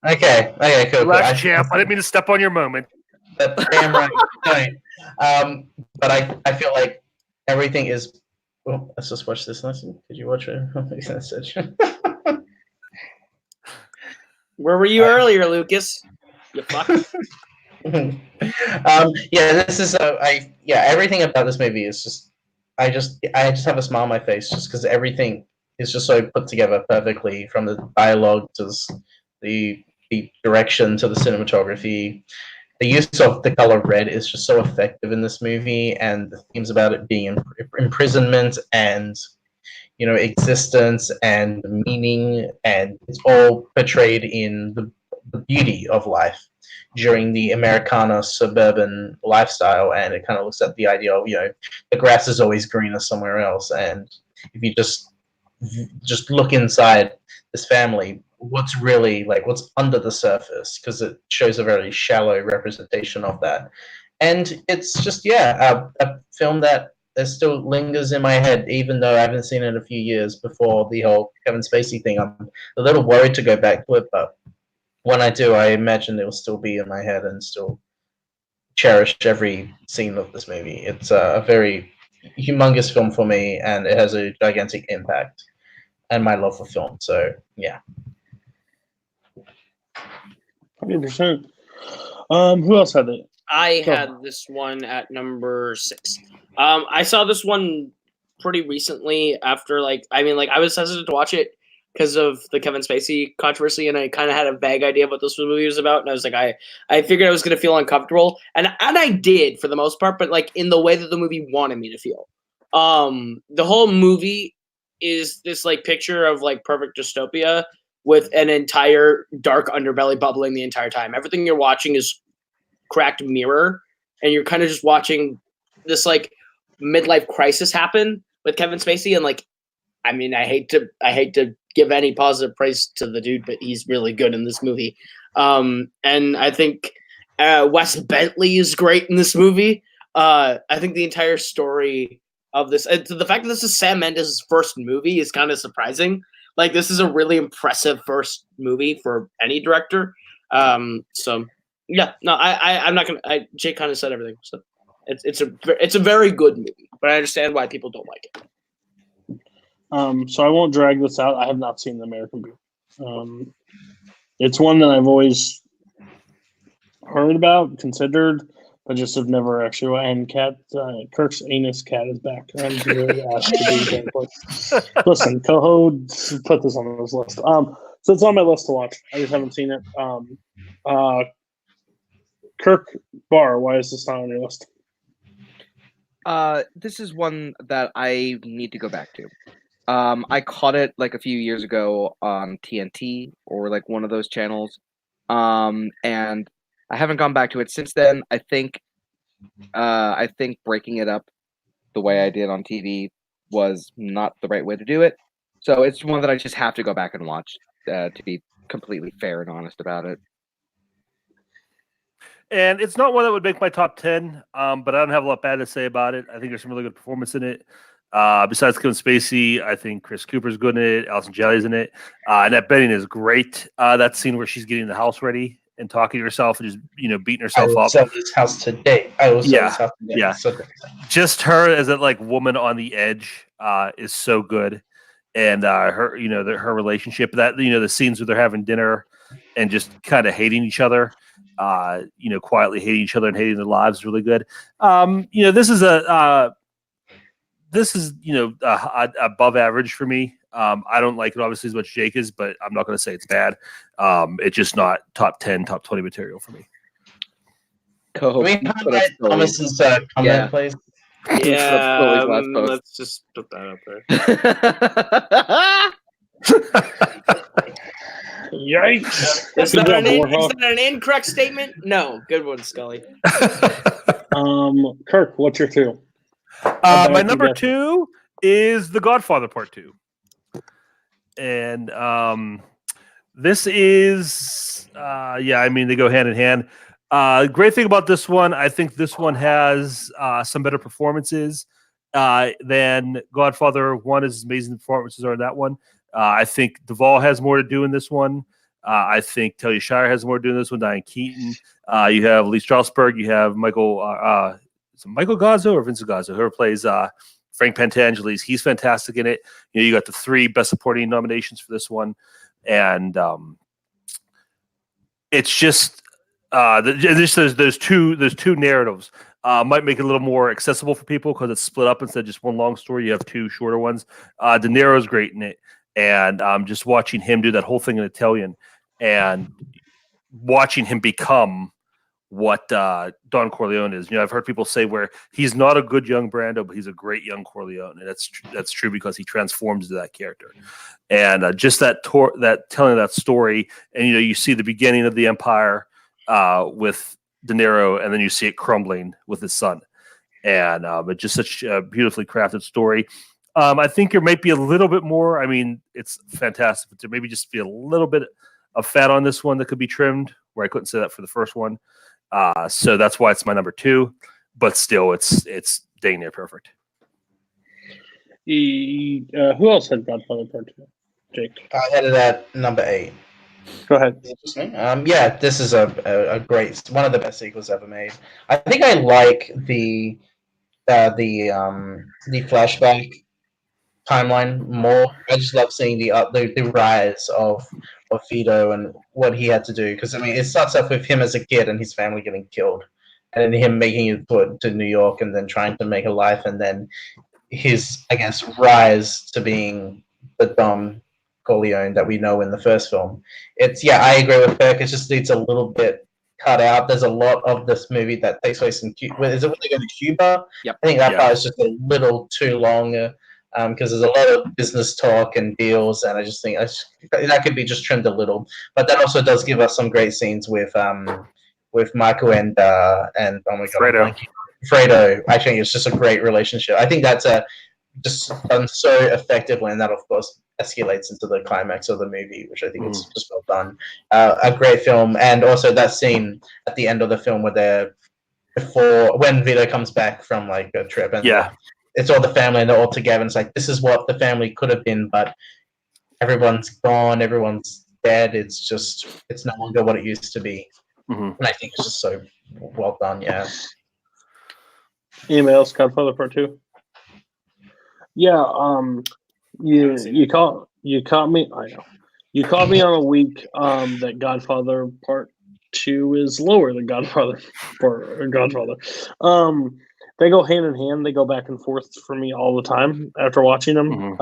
Okay, cool. Relax, champ. I didn't mean to step on your moment. That's damn right. Right. But I feel like everything is. Well, let's just watch this lesson. Did you watch it? Where were you earlier, Lucas? You fuck. This is everything about this movie is just. I just have a smile on my face just because everything is just so put together perfectly, from the dialogue to the direction to the cinematography. The use of the color red is just so effective in this movie, and the themes about it being imprisonment and existence and meaning, and it's all portrayed in the beauty of life during the Americana suburban lifestyle. And it kind of looks at the idea of the grass is always greener somewhere else, and if you just look inside this family, what's really what's under the surface, because it shows a very shallow representation of that. And it's just a film that still lingers in my head, even though I haven't seen it in a few years before the whole Kevin Spacey thing. I'm a little worried to go back to it, but when I do, I imagine it will still be in my head and still cherish every scene of this movie. It's a very humongous film for me, and it has a gigantic impact and my love for film. So yeah. 100%. Who else had it? I had this one at number 6. I saw this one pretty recently after I was hesitant to watch it because of the Kevin Spacey controversy, and I kind of had a vague idea of what this movie was about, and I was like, I figured I was going to feel uncomfortable, and I did for the most part, but in the way that the movie wanted me to feel. The whole movie is this picture of perfect dystopia with an entire dark underbelly bubbling the entire time. Everything you're watching is cracked mirror, and you're kind of just watching this midlife crisis happen with Kevin Spacey. And I hate to give any positive praise to the dude, but he's really good in this movie. And I think Wes Bentley is great in this movie. I think the entire story of this, the fact that this is Sam Mendes' first movie is kind of surprising. This is a really impressive first movie for any director. So yeah, no, I'm not gonna. Jake kind of said everything. So it's a very good movie, but I understand why people don't like it. So I won't drag this out. I have not seen the American Beauty. It's one that I've always heard about, considered, but just have never actually. And Kirk's anus cat is back. I'm really asked to be there. Listen, Koho put this on his list. So it's on my list to watch. I just haven't seen it. Kirk Barr, why is this not on your list? This is one that I need to go back to. I caught it a few years ago on TNT or one of those channels, and I haven't gone back to it since then. I think breaking it up the way I did on TV was not the right way to do it. So it's one that I just have to go back and watch. to be completely fair and honest about it. And it's not one that would make my top 10, but I don't have a lot bad to say about it. I think there's some really good performance in it. Besides Kevin Spacey, I think Chris Cooper's good in it. Alison Janney's in it. Annette Bening is great. That scene where she's getting the house ready and talking to herself and just beating herself up. Sell this house today. I will sell this house today. Yeah. So great. Just her as that like woman on the edge is so good, and her her relationship, that the scenes where they're having dinner and just kind of hating each other, quietly hating each other and hating their lives is really good. This is above average for me. I don't like it obviously as much Jake is, but I'm not going to say it's bad. It's just not top 10, top 20 material for me. Can we highlight Thomas's comment, please? Yeah, let's just put that up there. Yikes! Is that an incorrect statement? No. Good one, Scully. Kirk, what's your 2? My number 2 is The Godfather Part 2. And this is, they go hand in hand. Great thing about this one, I think this one has some better performances than Godfather 1, as amazing performances are in that one. I think Duvall has more to do in this one. I think Talia Shire has more to do in this one. Diane Keaton. You have Lee Strasberg. You have Michael Gazzo or Vincent Gazzo, whoever plays Frank Pantangelis. He's fantastic in it. You got the 3 Best Supporting nominations for this one, and it's just those two narratives might make it a little more accessible for people because it's split up instead of just one long story. You have 2 shorter ones. De Niro's great in it, and just watching him do that whole thing in Italian and watching him become what Don Corleone is. I've heard people say where he's not a good young Brando, but he's a great young Corleone, and that's true because he transforms into that character. And just that telling that story, and you see the beginning of the empire with De Niro, and then you see it crumbling with his son, and it's just such a beautifully crafted story. I think there might be a little bit more. I mean, it's fantastic, but there maybe just be a little bit of fat on this one that could be trimmed, where I couldn't say that for the first one. So that's why it's my number 2, but still it's dang near perfect. Who else had Godfather Part 2? Jake. I had it at number 8. Go ahead. This is a great, one of the best sequels ever made. I think I like the flashback timeline more. I just love seeing the rise of Vito and what he had to do, because it starts off with him as a kid and his family getting killed, and then him making it to New York and then trying to make a life, and then his rise to being the Don Corleone that we know in the first film. I agree with Kirk. It just needs a little bit cut out. There's a lot of this movie that takes place in Cuba. Is it when they go to Cuba? Yep. I think that part is just a little too long. Because there's a lot of business talk and deals, and I just think that could be just trimmed a little. But that also does give us some great scenes with Michael and oh my god, Fredo. I think it's just a great relationship. I think that's just done so effectively, and that of course escalates into the climax of the movie, which I think is just well done. A great film, and also that scene at the end of the film where when Vito comes back from like a trip, and it's all the family and they're all together, and it's like, this is what the family could have been, but everyone's gone, everyone's dead. It's no longer what it used to be. And I think it's just so well done. Emails, Godfather Part 2. You caught me. I know you caught me on a week that Godfather Part 2 is lower than Godfather. They go hand in hand. They go back and forth for me all the time after watching them.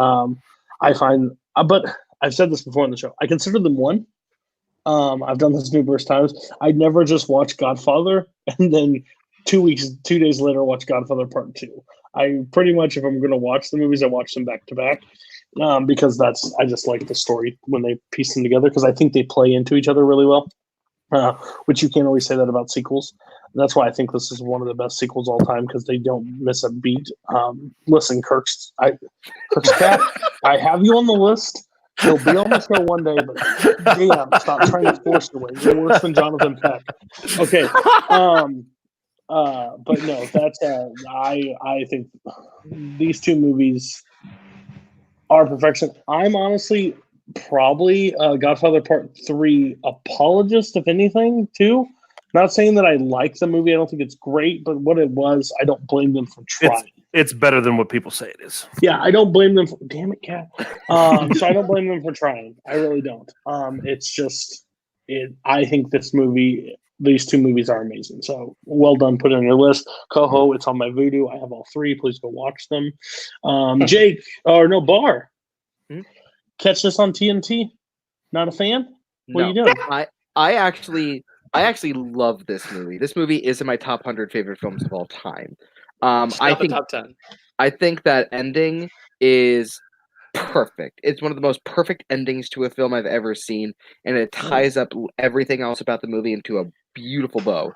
I find, but I've said this before on the show, I consider them one. I've done this numerous times. I'd never just watch Godfather and then 2 days later watch Godfather Part 2. I pretty much, if I'm going to watch the movies, I watch them back to back because I just like the story when they piece them together, because I think they play into each other really well, which you can't always say that about sequels. And that's why I think this is one of the best sequels all time, because they don't miss a beat. Listen, Kirk's cat, I have you on the list. He'll be on the show one day, but damn, stop trying to force your way. You're worse than Jonathan Peck. Okay. But no, that's I think these two movies are perfection. I'm honestly probably Godfather Part 3 apologist, if anything, too. Not saying that I like the movie. I don't think it's great, but what it was, I don't blame them for trying. It's better than what people say it is. Yeah, I don't blame them for. Damn it, Cat. So I don't blame them for trying. I really don't. It's just, I think these two movies are amazing. So well done. Put it on your list. Koho, it's on my Vudu. I have all three. Please go watch them. Jake, Barr. Catch this on TNT. Not a fan? What are you doing? I actually love this movie. This movie is in my top 100 favorite films of all time. I think top 10. I think that ending is perfect. It's one of the most perfect endings to a film I've ever seen, and it ties up everything else about the movie into a beautiful bow.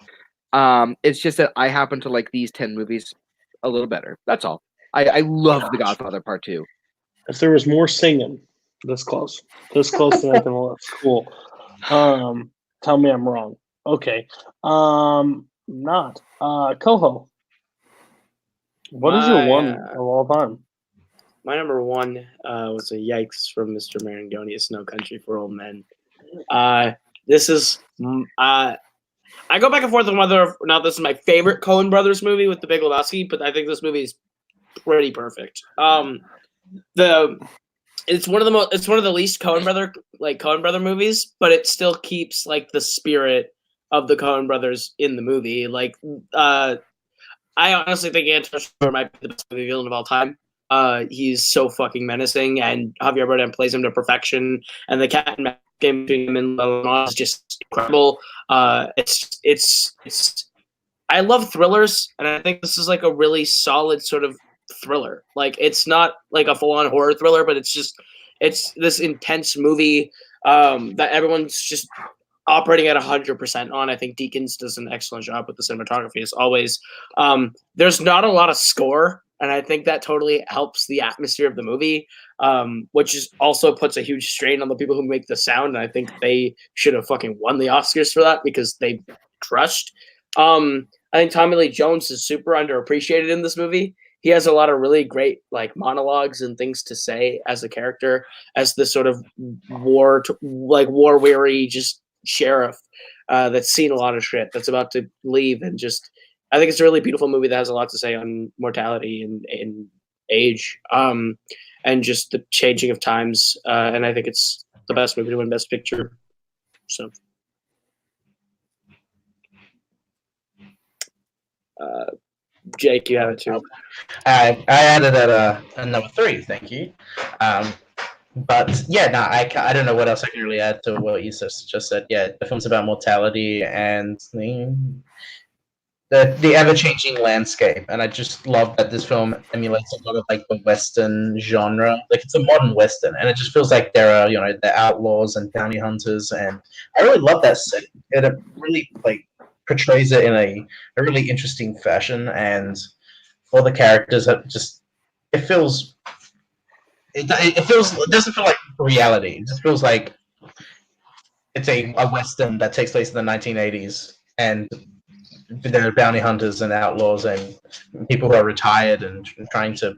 It's just that I happen to like these 10 movies a little better. That's all. I love The Godfather Part 2. If there was more singing, this close to making the list. Cool. Tell me I'm wrong. Okay. Not. Koho. What is your one of all time? My number one was a yikes from Mr. Marangoni, It's No Country for Old Men. This is I go back and forth on whether or not this is my favorite Coen Brothers movie with The Big Lebowski, but I think this movie is pretty perfect. It's one of the least Coen Brother movies, but it still keeps like the spirit of the Coen Brothers in the movie. Like I honestly think AFTERSHOW might be the best movie villain of all time. He's so fucking menacing, and Javier Bardem plays him to perfection. And the cat and mouse game between him and Lamont is just incredible. It's. I love thrillers, and I think this is like a really solid sort of thriller. Like it's not like a full-on horror thriller, but it's this intense movie that everyone's just operating at 100% on. I think Deakins does an excellent job with the cinematography as always. There's not a lot of score, and I think that totally helps the atmosphere of the movie, which also puts a huge strain on the people who make the sound. And I think they should have fucking won the Oscars for that because they crushed. I think Tommy Lee Jones is super underappreciated in this movie. He has a lot of really great like monologues and things to say as a character, as this sort of war weary just sheriff that's seen a lot of shit, that's about to leave, and just I think it's a really beautiful movie that has a lot to say on mortality and age, and just the changing of times. And I think it's the best movie to win Best Picture. So, Jake, you have it too. I added at number 3. Thank you. But yeah, no, I don't know what else I can really add to what you just said. Yeah, the film's about mortality and the ever-changing landscape, and I just love that this film emulates a lot of like the Western genre. Like it's a modern Western, and it just feels like there are the outlaws and bounty hunters, and I really love that setting. It really like portrays it in a really interesting fashion, and all the characters it doesn't feel like reality. It just feels like it's a Western that takes place in the 1980s, and there are bounty hunters and outlaws and people who are retired and trying to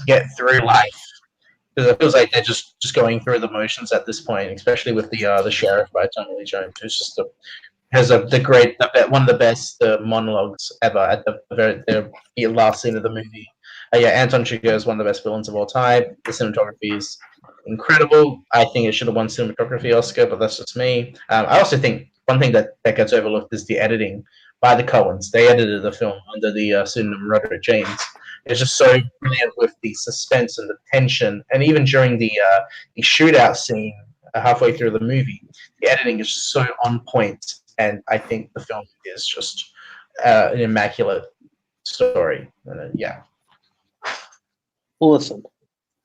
get through life. Because it feels like they're just going through the motions at this point, especially with the sheriff by Tommy Lee Jones, who's just one of the best monologues ever at the last scene of the movie. Anton Chigurh is one of the best villains of all time. The cinematography is incredible. I think it should have won cinematography Oscar, but that's just me. I also think one thing that gets overlooked is the editing by the Coens. They edited the film under the pseudonym Roderick James. It's just so brilliant with the suspense and the tension, and even during the shootout scene halfway through the movie, the editing is just so on point. And I think the film is just an immaculate story. Yeah. Well, listen,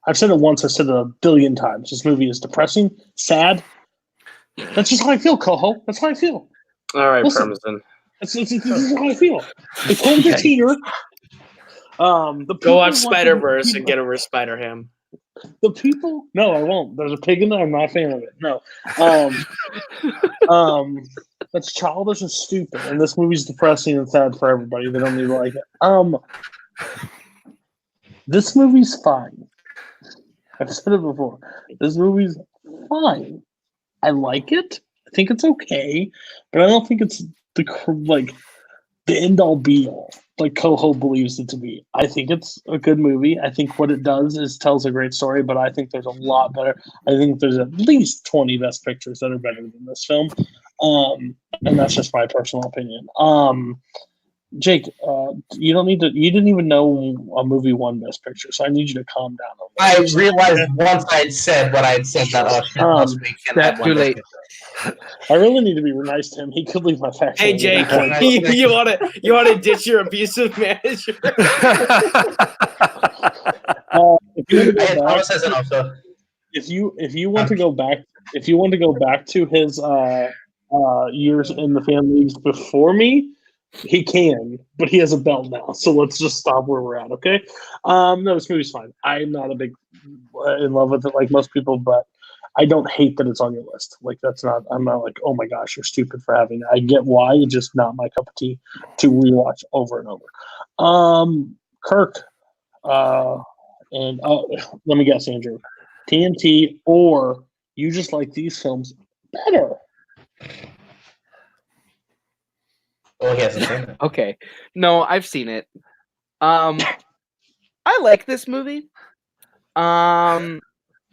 I've said it once. I said it a billion times. This movie is depressing, sad. That's just how I feel, Koho. That's how I feel. All right, listen, Parmesan. This is how I feel. The cold is here. Go watch Spider-Verse and get over Spider-Ham. The people? No, I won't. There's a pig in there. I'm not a fan of it. No. That's childish and stupid. And this movie's depressing and sad for everybody. They don't need to like it. This movie's fine. I've said it before. This movie's fine. I like it. I think it's okay, but I don't think it's the end all be all like Koho believes it to be. I think it's a good movie. I think what it does is tells a great story, but I think there's a lot better. I think there's at least 20 best pictures that are better than this film. And that's just my personal opinion. Jake, you don't need to. You didn't even know a movie won Best Picture, so I need you to calm down. I realized once I had said what I had said that last week. That's too late. I really need to be nice to him. He could leave my fax. Hey Jake, you want to ditch your abusive manager? If you want to go back to his years in the fan leagues before me, he can, but he has a belt now. So let's just stop where we're at, okay? No, this movie's fine. I'm not a big in love with it like most people, but I don't hate that it's on your list. Like I'm not like, oh my gosh, you're stupid for having it. I get why, it's just not my cup of tea to rewatch over and over. Kirk, and let me guess, Andrew, TNT, or you just like these films better? Oh, he hasn't seen it. Okay. No, I've seen it. I like this movie. I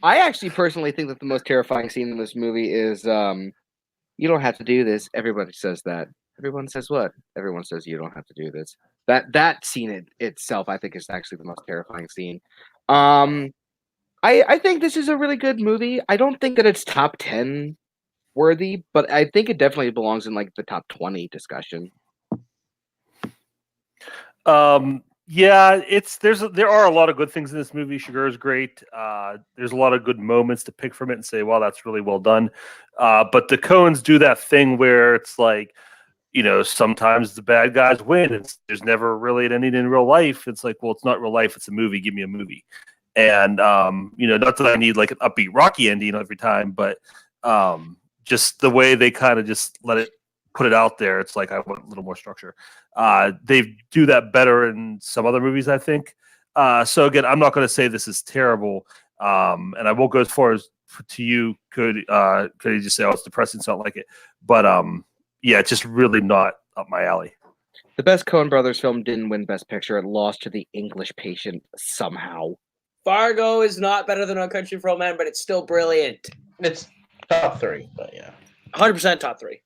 actually personally think that the most terrifying scene in this movie is you don't have to do this. Everybody says that. Everyone says what? Everyone says you don't have to do this. That scene itself, I think, is actually the most terrifying scene. I think this is a really good movie. I don't think that it's top 10 worthy, but I think it definitely belongs in like the top 20 discussion. Yeah, there are a lot of good things in this movie. Sugar is great. There's a lot of good moments to pick from it and say, wow, that's really well done. But the Coens do that thing where it's like, sometimes the bad guys win. There's never really an ending in real life. It's like, well, it's not real life. It's a movie. Give me a movie. And, not that I need like an upbeat Rocky ending every time, but just the way they kind of just put it out there, it's like I want a little more structure. They do that better in some other movies, I think. So again, I'm not going to say this is terrible, and I won't go as far as to you, Cody. Could you just say, "Oh, it's depressing, so I don't like it"? But yeah, it's just really not up my alley. The best Coen Brothers film didn't win Best Picture. It lost to The English Patient somehow. Fargo is not better than No Country for Old Men, but it's still brilliant. It's top 3, but yeah, 100% top 3.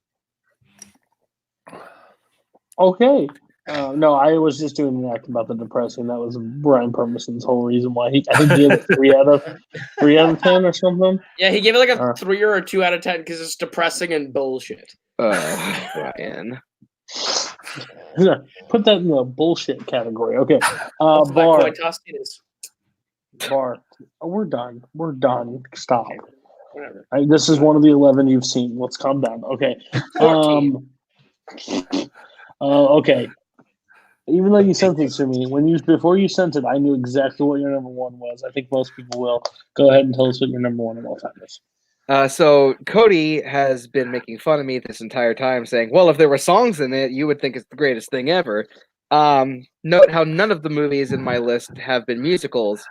Okay. No, I was just doing an act about the depressing. That was Brian Permison's whole reason why I think he gave it 3 out of 10 or something. Yeah, he gave it like a 3 or a 2 out of 10 because it's depressing and bullshit. Brian. Put that in the bullshit category. Okay. Bar. Bar. Oh, we're done. We're done. Stop. Whatever. This is one of the 11 you've seen. Let's calm down. Okay. 14. Okay. Even though you sent it to me, before you sent it, I knew exactly what your number 1 was. I think most people will. Go ahead and tell us what your number 1 of all time is. So Cody has been making fun of me this entire time, saying, well, if there were songs in it, you would think it's the greatest thing ever. Note how none of the movies in my list have been musicals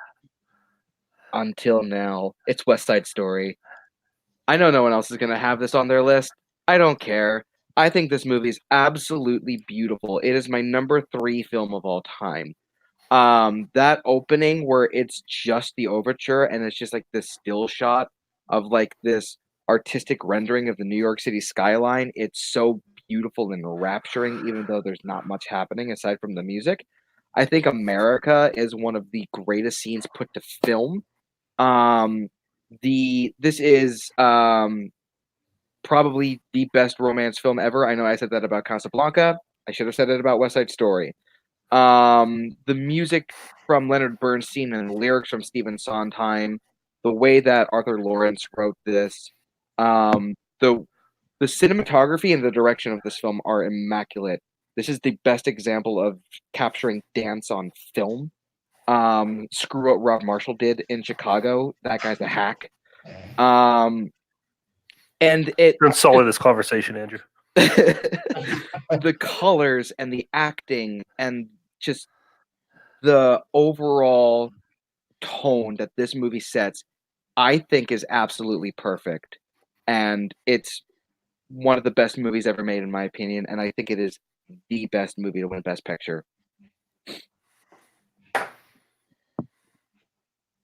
until now. It's West Side Story. I know no one else is going to have this on their list. I don't care. I think this movie is absolutely beautiful. It is my number 3 film of all time. That opening where it's just the overture and it's just like this still shot of like this artistic rendering of the New York City skyline. It's so beautiful and rapturing, even though there's not much happening aside from the music. I think America is one of the greatest scenes put to film. This is probably the best romance film ever. I know I said that about Casablanca. I should have said it about West Side Story. The music from Leonard Bernstein and the lyrics from Stephen Sondheim, the way that Arthur Lawrence wrote this, the cinematography and the direction of this film are immaculate. This is the best example of capturing dance on film. screw what Rob Marshall did in Chicago. That guy's a hack. And it You're insulting this conversation, Andrew. the colors and the acting and just the overall tone that this movie sets, I think is absolutely perfect. And it's one of the best movies ever made, in my opinion. And I think it is the best movie to win Best Picture.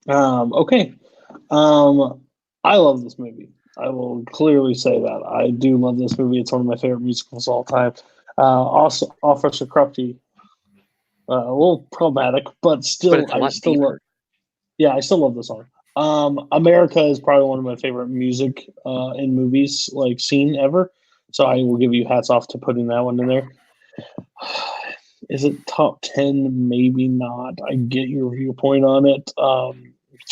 Okay. I love this movie. I will clearly say that. I do love this movie. It's one of my favorite musicals of all time. Also, Officer Krupke, a little problematic, but still, I still love. Yeah, I still love the song. America is probably one of my favorite music in movies, like scene ever. So I will give you hats off to putting that one in there. Is it top 10? Maybe not. I get your viewpoint on it.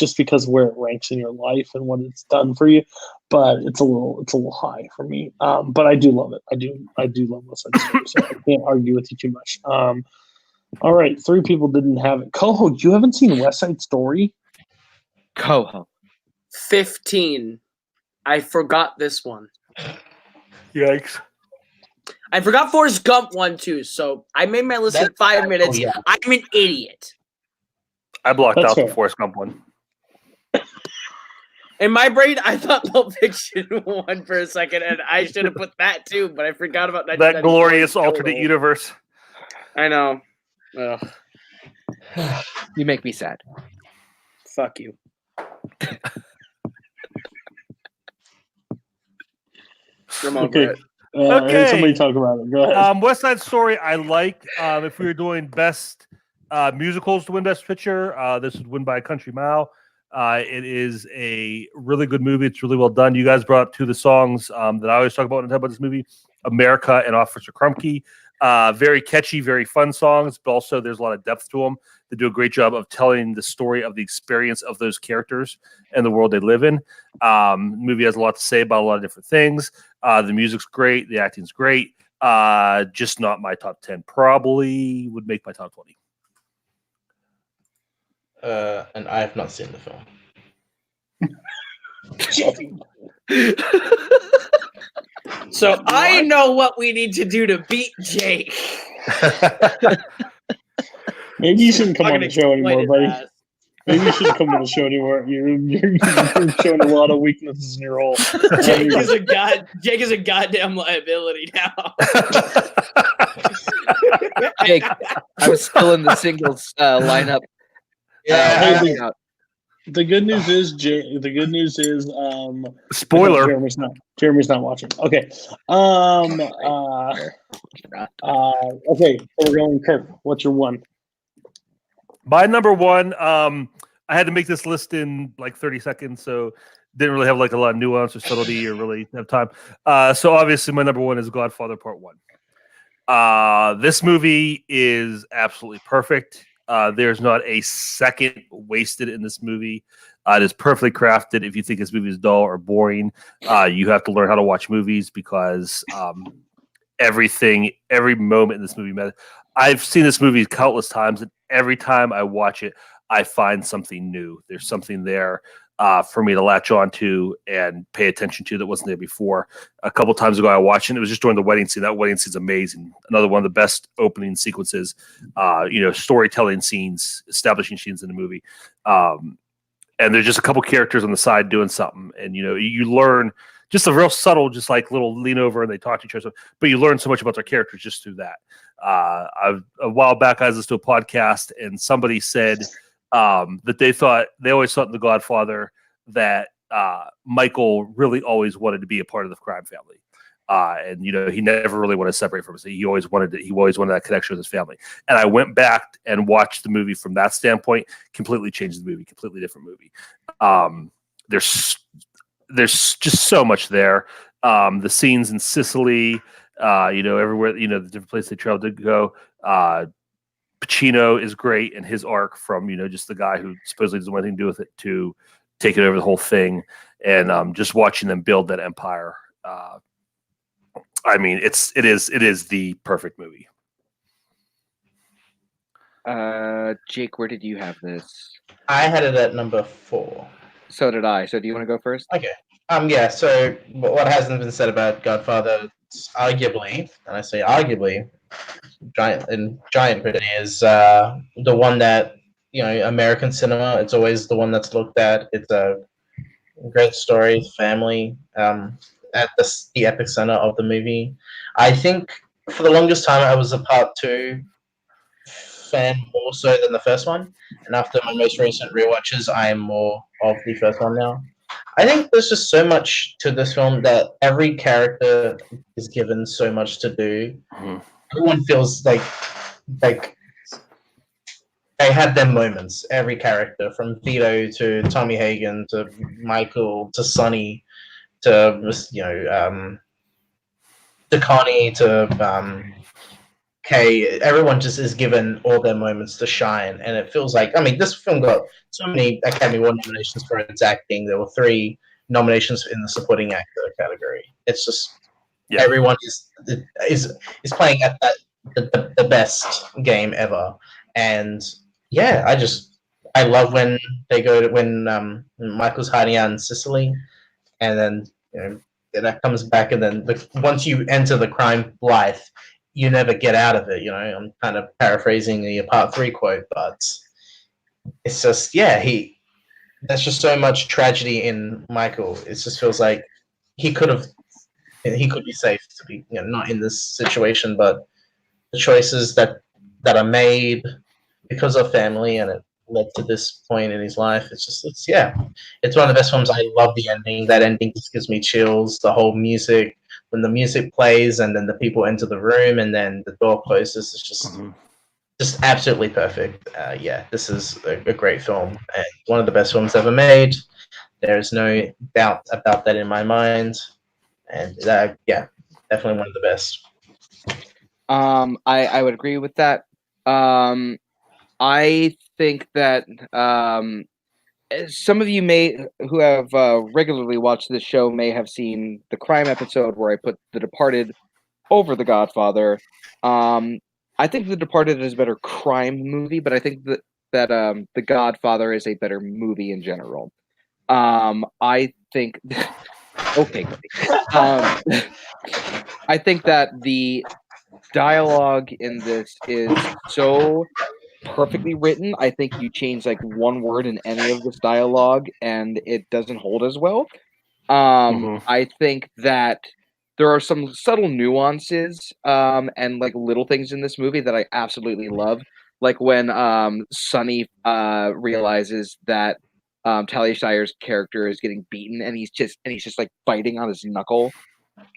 Just because of where it ranks in your life and what it's done for you, but it's a little high for me. But I do love it. I do love West Side Story, so I can't argue with you too much. All right, 3 people didn't have it. Koho, you haven't seen West Side Story? Koho. 15. I forgot this one. Yikes. I forgot Forrest Gump one too, so I made my list in 5 minutes. yeah. I'm an idiot. I blocked That's out fair. the Forrest Gump one. In my brain, I thought Pulp Fiction won for a second, and I should have put that too, but I forgot about That glorious alternate universe. I know. Ugh, You make me sad. fuck you. I'm over Okay. it. I heard somebody talk about it. Go ahead. West Side Story, I like. If we were doing best musicals to win Best Picture, this would win by a country mile. It is a really good movie. It's really well done. You guys brought up 2 of the songs that I always talk about when I talk about this movie, America and Officer Krupke. Very catchy, very fun songs, but also there's a lot of depth to them. They do a great job of telling the story of the experience of those characters and the world they live in. The movie has a lot to say about a lot of different things. The music's great. The acting's great. Just not my top 10. Probably would make my top 20. And I have not seen the film. So I know what we need to do to beat Jake. Maybe you shouldn't come on the show anymore, Explain buddy. that. Maybe you shouldn't come on the show anymore. You're showing a lot of weaknesses in your role. Jake is a goddamn liability now. Jake, I was still in the singles lineup. Yeah. The good news is, Spoiler. Jeremy's not watching. Okay. Okay. So we're going Kirk. What's your one? My number 1, I had to make this list in like 30 seconds, so didn't really have like a lot of nuance or subtlety or really have time. So obviously my number 1 is Godfather Part 1. This movie is absolutely perfect. There's not a second wasted in this movie. It is perfectly crafted. If you think this movie is dull or boring, you have to learn how to watch movies because every moment in this movie matters. I've seen this movie countless times, and every time I watch it, I find something new. There's something there for me to latch on to and pay attention to that wasn't there before. A couple times ago, I watched it. It was just during the wedding scene. That wedding scene is amazing. Another one of the best opening sequences, storytelling scenes, establishing scenes in the movie. And there's just a couple characters on the side doing something. And, you learn just a real subtle, just like little lean over and they talk to each other. But you learn so much about their characters just through that. A while back, I was listening to a podcast and somebody said that they always thought in The Godfather that Michael really always wanted to be a part of the crime family. And he never really wanted to separate from us. He always wanted that connection with his family. And I went back and watched the movie from that standpoint. Completely changed the movie. Completely different movie. There's just so much there. The scenes in Sicily, everywhere, the different places they traveled to go. Pacino is great, and his arc from just the guy who supposedly doesn't want anything to do with it to taking over the whole thing, and just watching them build that empire. It is the perfect movie. Jake, where did you have this? I had it at number 4. So did I. So do you want to go first? Okay. Yeah. So what hasn't been said about Godfather, arguably, and I say arguably, giant pretty is the one that American cinema. It's always the one that's looked at. It's a great story, family, at the epic center of the movie. I think for the longest time I was a part 2 fan more so than the first one, and after my most recent rewatches, I am more of the first one now. I think there's just so much to this film that every character is given so much to do. Everyone feels like they had their moments. Every character, from Vito to Tommy Hagen to Michael to Sonny to to Connie to Kay, everyone just is given all their moments to shine, and it feels like, this film got so many Academy Award nominations for its acting. There were 3 nominations in the supporting actor category. It's just everyone is playing at the best game ever, and I love when they go to when Michael's hiding out in Sicily, and then that comes back, and then once you enter the crime life, you never get out of it. I'm kind of paraphrasing the part 3 quote, but it's just there's just so much tragedy in Michael. It just feels like he could be safe to be not in this situation, but the choices that are made because of family, and it led to this point in his life. It's one of the best films. I love the ending. That ending just gives me chills. The whole music, when the music plays and then the people enter the room and then the door closes, it's just absolutely perfect. This is a great film and one of the best films ever made. There is no doubt about that in my mind, and definitely one of the best. I would agree with that. I think that some of you who have regularly watched this show may have seen the crime episode where I put The Departed over The Godfather. I think The Departed is a better crime movie, but I think that The Godfather is a better movie in general. I think okay. I think that the dialogue in this is so perfectly written. I think you change like one word in any of this dialogue and it doesn't hold as well. I think that there are some subtle nuances and like little things in this movie that I absolutely love. Like when Sonny realizes that Talia Shire's character is getting beaten and he's just like biting on his knuckle.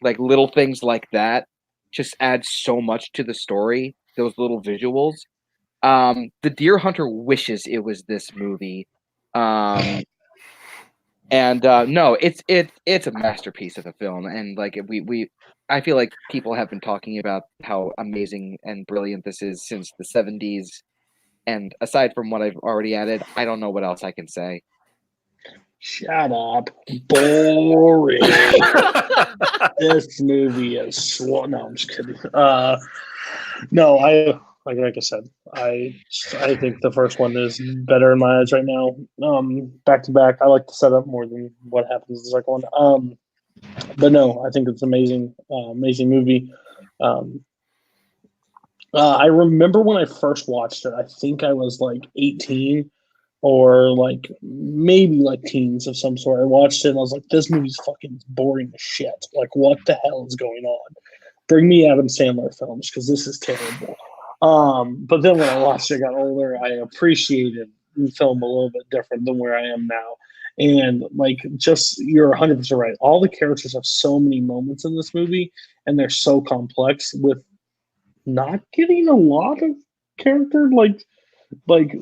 Like little things like that just add so much to the story. Those little visuals. The Deer Hunter wishes it was this movie. No, it's a masterpiece of a film, and like I feel like people have been talking about how amazing and brilliant this is since the 70s. And aside from what I've already added, I don't know what else I can say. Shut up. Boring. This movie is no, I'm just kidding. No, like I said, I think the first one is better in my eyes right now. Back to back, I like the setup more than what happens in the second one. But no, I think it's amazing, amazing movie. I remember when I first watched it, I think I was like 18 or like maybe like teens of some sort. I watched it and I was like, this movie's fucking boring as shit. Like, what the hell is going on? Bring me Adam Sandler films because this is terrible. But then when I watched it, got older, I appreciated the film a little bit different than where I am now. And like, just you're 100% right. All the characters have so many moments in this movie, and they're so complex with not getting a lot of character. Like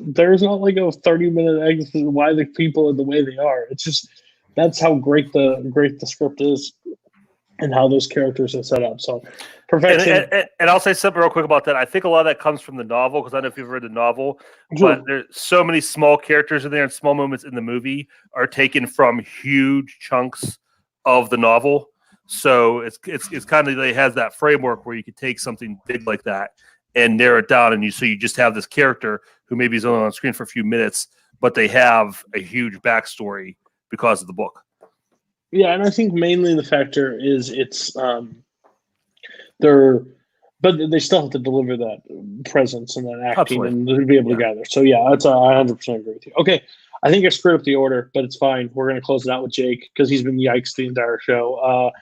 there's not like a 30-minute exit why the people are the way they are. It's just that's how great the script is and how those characters are set up. So perfection. And I'll say something real quick about that. I think a lot of that comes from the novel, because I don't know if you've read the novel, but there's so many small characters in there and small moments in the movie are taken from huge chunks of the novel. So it's kind of, it has that framework where you could take something big like that and narrow it down, and you just have this character who maybe is only on screen for a few minutes, but they have a huge backstory because of the book. Yeah, and I think mainly the factor is but they still have to deliver that presence and that acting Absolutely. and to be able to gather. So yeah, I 100% agree with you. Okay, I think I screwed up the order, but it's fine. We're going to close it out with Jake because he's been yikes the entire show.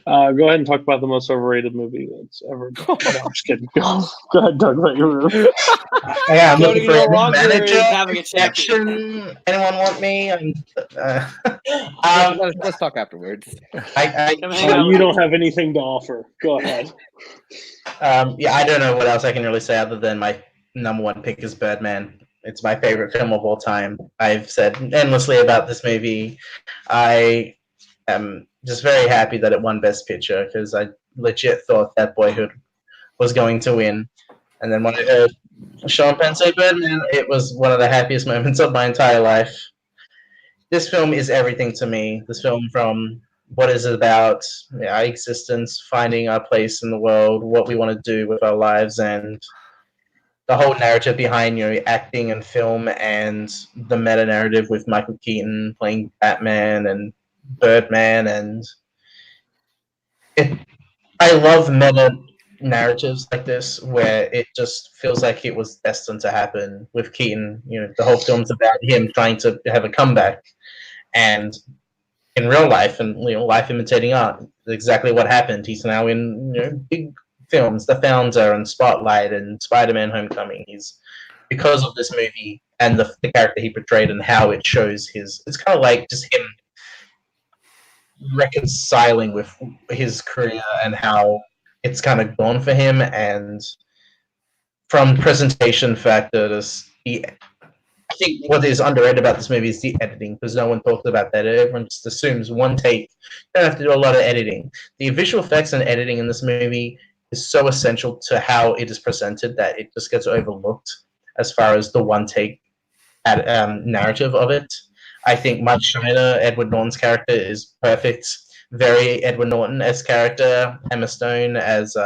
Go ahead and talk about the most overrated movie that's ever. No, I'm just kidding. Go ahead, talk about your movie. Yeah, I'm looking Cody for no a longer is manager. having a Action. Anyone want me? Let's talk afterwards. You don't have anything to offer. Go ahead. Yeah, I don't know what else I can really say other than my number one pick is Birdman. It's my favorite film of all time. I've said endlessly about this movie. I am just very happy that it won Best Picture because I legit thought that Boyhood was going to win. And then when I heard Sean Penn say Birdman, it was one of the happiest moments of my entire life. This film is everything to me. This film, from what is it about, our existence, finding our place in the world, what we want to do with our lives, and the whole narrative behind acting and film, and the meta narrative with Michael Keaton playing Batman and Birdman, and I love meta narratives like this where it just feels like it was destined to happen with Keaton. The whole film's about him trying to have a comeback, and in real life and life imitating art, exactly what happened. He's now in big films, The Founder and Spotlight and Spider-Man: Homecoming. He's, because of this movie and the character he portrayed and how it shows it's kind of like just him reconciling with his career and how it's kind of gone for him. And from presentation factor I think what is underrated about this movie is the editing, because no one talks about that. Everyone just assumes one take. You don't have to do a lot of editing. The visual effects and editing in this movie is so essential to how it is presented that it just gets overlooked as far as the one take narrative of it. I think Mike Shiner, Edward Norton's character, is perfect. Very Edward Norton-esque character. Emma Stone as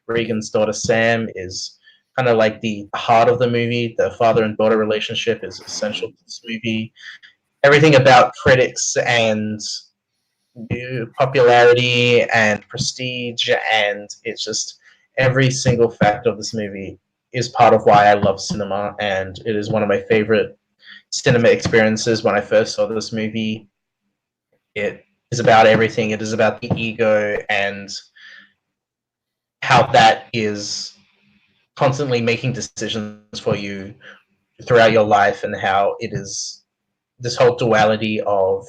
Regan's daughter Sam is kind of like the heart of the movie. The father and daughter relationship is essential to this movie. Everything about critics and popularity and prestige, and it's just every single fact of this movie is part of why I love cinema, and it is one of my favorite cinema experiences. When I first saw this movie, it is about everything. It is about the ego and how that is constantly making decisions for you throughout your life, and how it is this whole duality of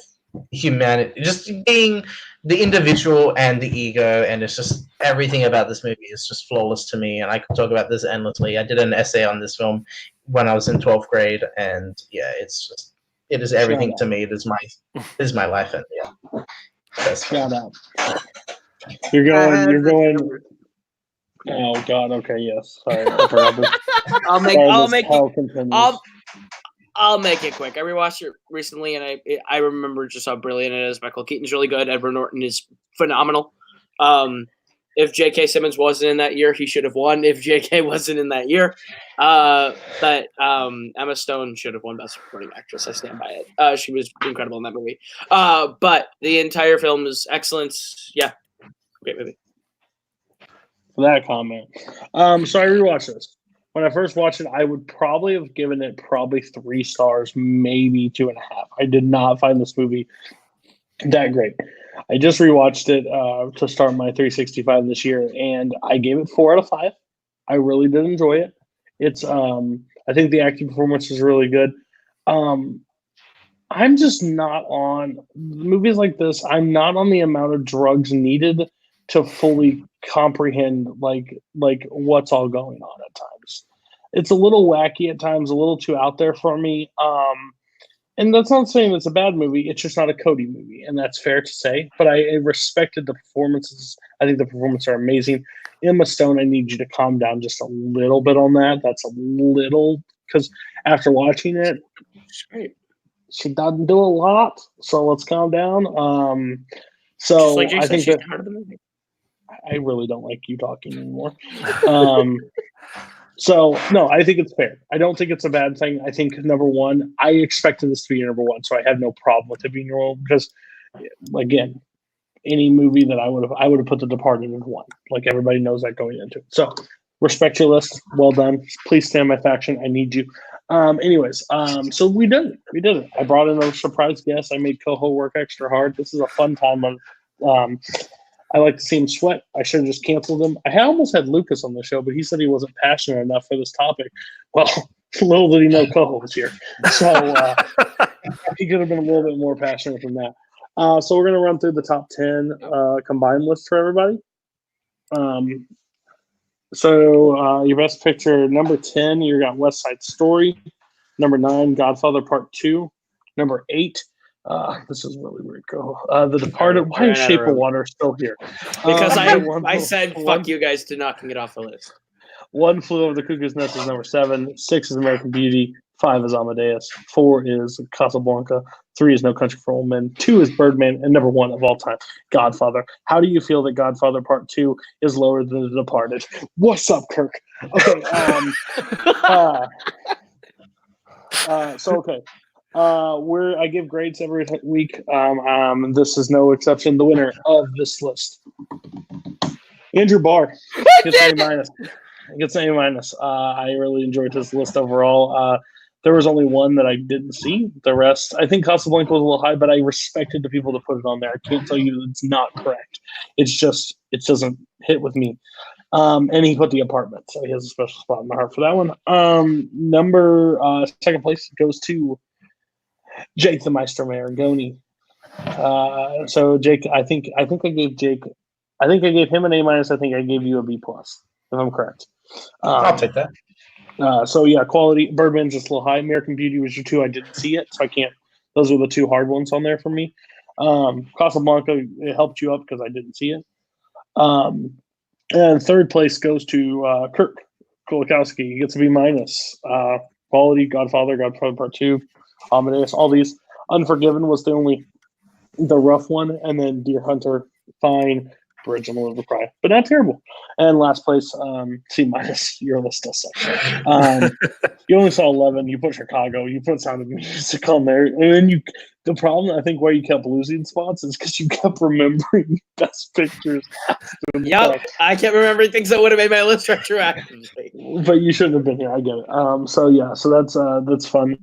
humanity, just being the individual and the ego, and it's just everything about this movie is just flawless to me, and I could talk about this endlessly. I did an essay on this film when I was in 12th grade, and yeah, it is everything to me. It is my life, and yeah. Shout out. You're going. Oh God. Okay. Yes. Sorry. I forgot this. I'll make it quick. I rewatched it recently, and I remember just how brilliant it is. Michael Keaton's really good. Edward Norton is phenomenal. If J.K. Simmons wasn't in that year, he should have won. If J.K. wasn't in that year, but Emma Stone should have won Best Supporting Actress. I stand by it. She was incredible in that movie. But the entire film is excellent. Yeah, great movie. For that comment. So I rewatched this. When I first watched it, I would probably have given it 3 stars, maybe 2.5. I did not find this movie that great. I just rewatched it to start my 365 this year, and I gave it 4 out of 5. I really did enjoy it. It's I think the acting performance is really good. I'm just not on movies like this. I'm not on the amount of drugs needed to fully comprehend like what's all going on at times. It's a little wacky at times, a little too out there for me. And that's not saying it's a bad movie. It's just not a Cody movie, and that's fair to say. But I respected the performances. I think the performances are amazing. Emma Stone, I need you to calm down just a little bit on that. That's a little, because after watching it, she doesn't do a lot. So let's calm down. So like I think that. Part of the movie. I really don't like you talking anymore. So no, I think it's fair. I don't think it's a bad thing. I think number one, I expected this to be your number one, so I had no problem with it being your one because, again, any movie that I would have put The Departed in one. Like everybody knows that going into it. So respect your list. Well done. Please stand my faction. I need you. So we did it. We did it. I brought in a surprise guest. I made Koho work extra hard. This is a fun time. I like to see him sweat. I should have just canceled him. I almost had Lucas on the show, but he said he wasn't passionate enough for this topic. Well, little did he know Koho was here. So he could have been a little bit more passionate than that. So we're going to run through the top 10 combined list for everybody. So your best picture, number 10, you got West Side Story. Number 9, Godfather Part 2. Number 8, this is really weird. The Departed. Why is Shape of Water still here? Because I said fuck you guys to knocking it off the list. 1 Flew Over the Cuckoo's Nest is number 7. 6 is American Beauty. 5 is Amadeus. 4 is Casablanca. 3 is No Country for Old Men. 2 is Birdman. And number 1 of all time, Godfather. How do you feel that Godfather Part 2 is lower than The Departed? What's up, Kirk? Okay. I give grades every week. This is no exception. The winner of this list, Andrew Barr, gets an A-. Gets an A-. I really enjoyed his list overall. There was only one that I didn't see. The rest, I think Casablanca was a little high, but I respected the people that put it on there. I can't tell you that it's not correct. It's just, it doesn't hit with me. And he put The Apartment, so he has a special spot in my heart for that one. Second place goes to Jake the Maestro Maringoni. So Jake, I think I gave him an A-. I think I gave you a B+, if I'm correct. I'll take that. Quality. Birdman's just a little high. American Beauty was your 2. I didn't see it, so I can't. Those are the 2 hard ones on there for me. Casablanca, it helped you up because I didn't see it. And third place goes to Kirk Kolakowski. He gets a B-. Quality, Godfather Part 2, Amadeus, all these. Unforgiven was the rough one, and then Deer Hunter, fine. Bridge on the River Cry, but not terrible. And last place, C-. Your list still sucks. You only saw 11. You put Chicago. You put Sound of Music on there, and then the problem I think why you kept losing spots is because you kept remembering Best Pictures. Yep, I kept remembering things that would have made my list retroactively. But you shouldn't have been here. I get it. So that's fun.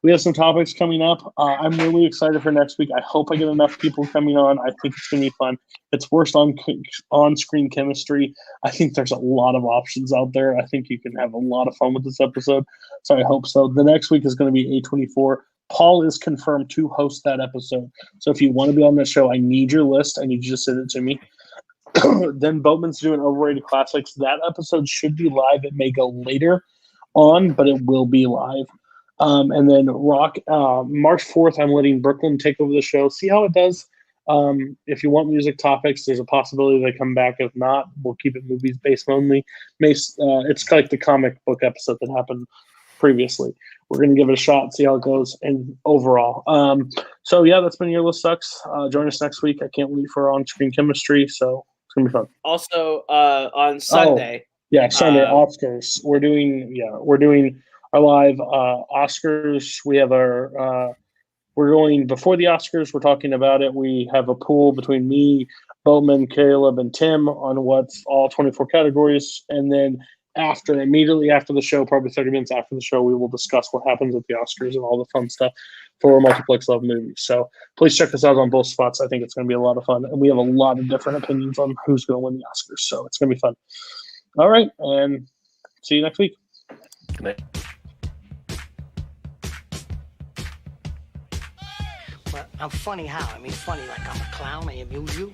We have some topics coming up. I'm really excited for next week. I hope I get enough people coming on. I think it's going to be fun. It's worst on-screen chemistry. I think there's a lot of options out there. I think you can have a lot of fun with this episode. So I hope so. The next week is going to be A24. Paul is confirmed to host that episode. So if you want to be on that show, I need your list. I need you to send it to me. Then Boatman's doing Overrated Classics. That episode should be live. It may go later on, but it will be live. And then March 4th, I'm letting Brooklyn take over the show. See how it does. If you want music topics, there's a possibility they come back. If not, we'll keep it movies based only. It's like the comic book episode that happened previously. We're going to give it a shot, see how it goes, and overall. That's been Your List Sucks. Join us next week. I can't wait for on-screen chemistry, so it's going to be fun. Also, on Sunday. Sunday, Oscars. We're doing our live Oscars. We have we're going before the Oscars. We're talking about it. We have a pool between me, Boatman, Kaleb, and Tim on what's all 24 categories. And then immediately after the show, probably 30 minutes after the show, we will discuss what happens at the Oscars and all the fun stuff for Multiplex Love Movies. So please check us out on both spots. I think it's going to be a lot of fun. And we have a lot of different opinions on who's going to win the Oscars. So it's going to be fun. All right. And see you next week. Good night. Well, I'm funny how? I mean, funny like I'm a clown. I amuse you.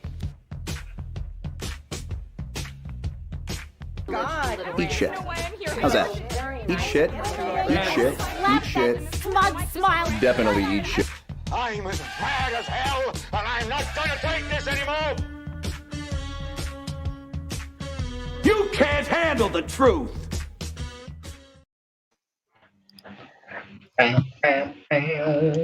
God. Eat shit. How's that? Eat shit. Eat shit. Eat shit. Smug smile. Definitely eat shit. I'm as mad as hell, and I'm not gonna take this anymore! You can't handle the truth! Okay.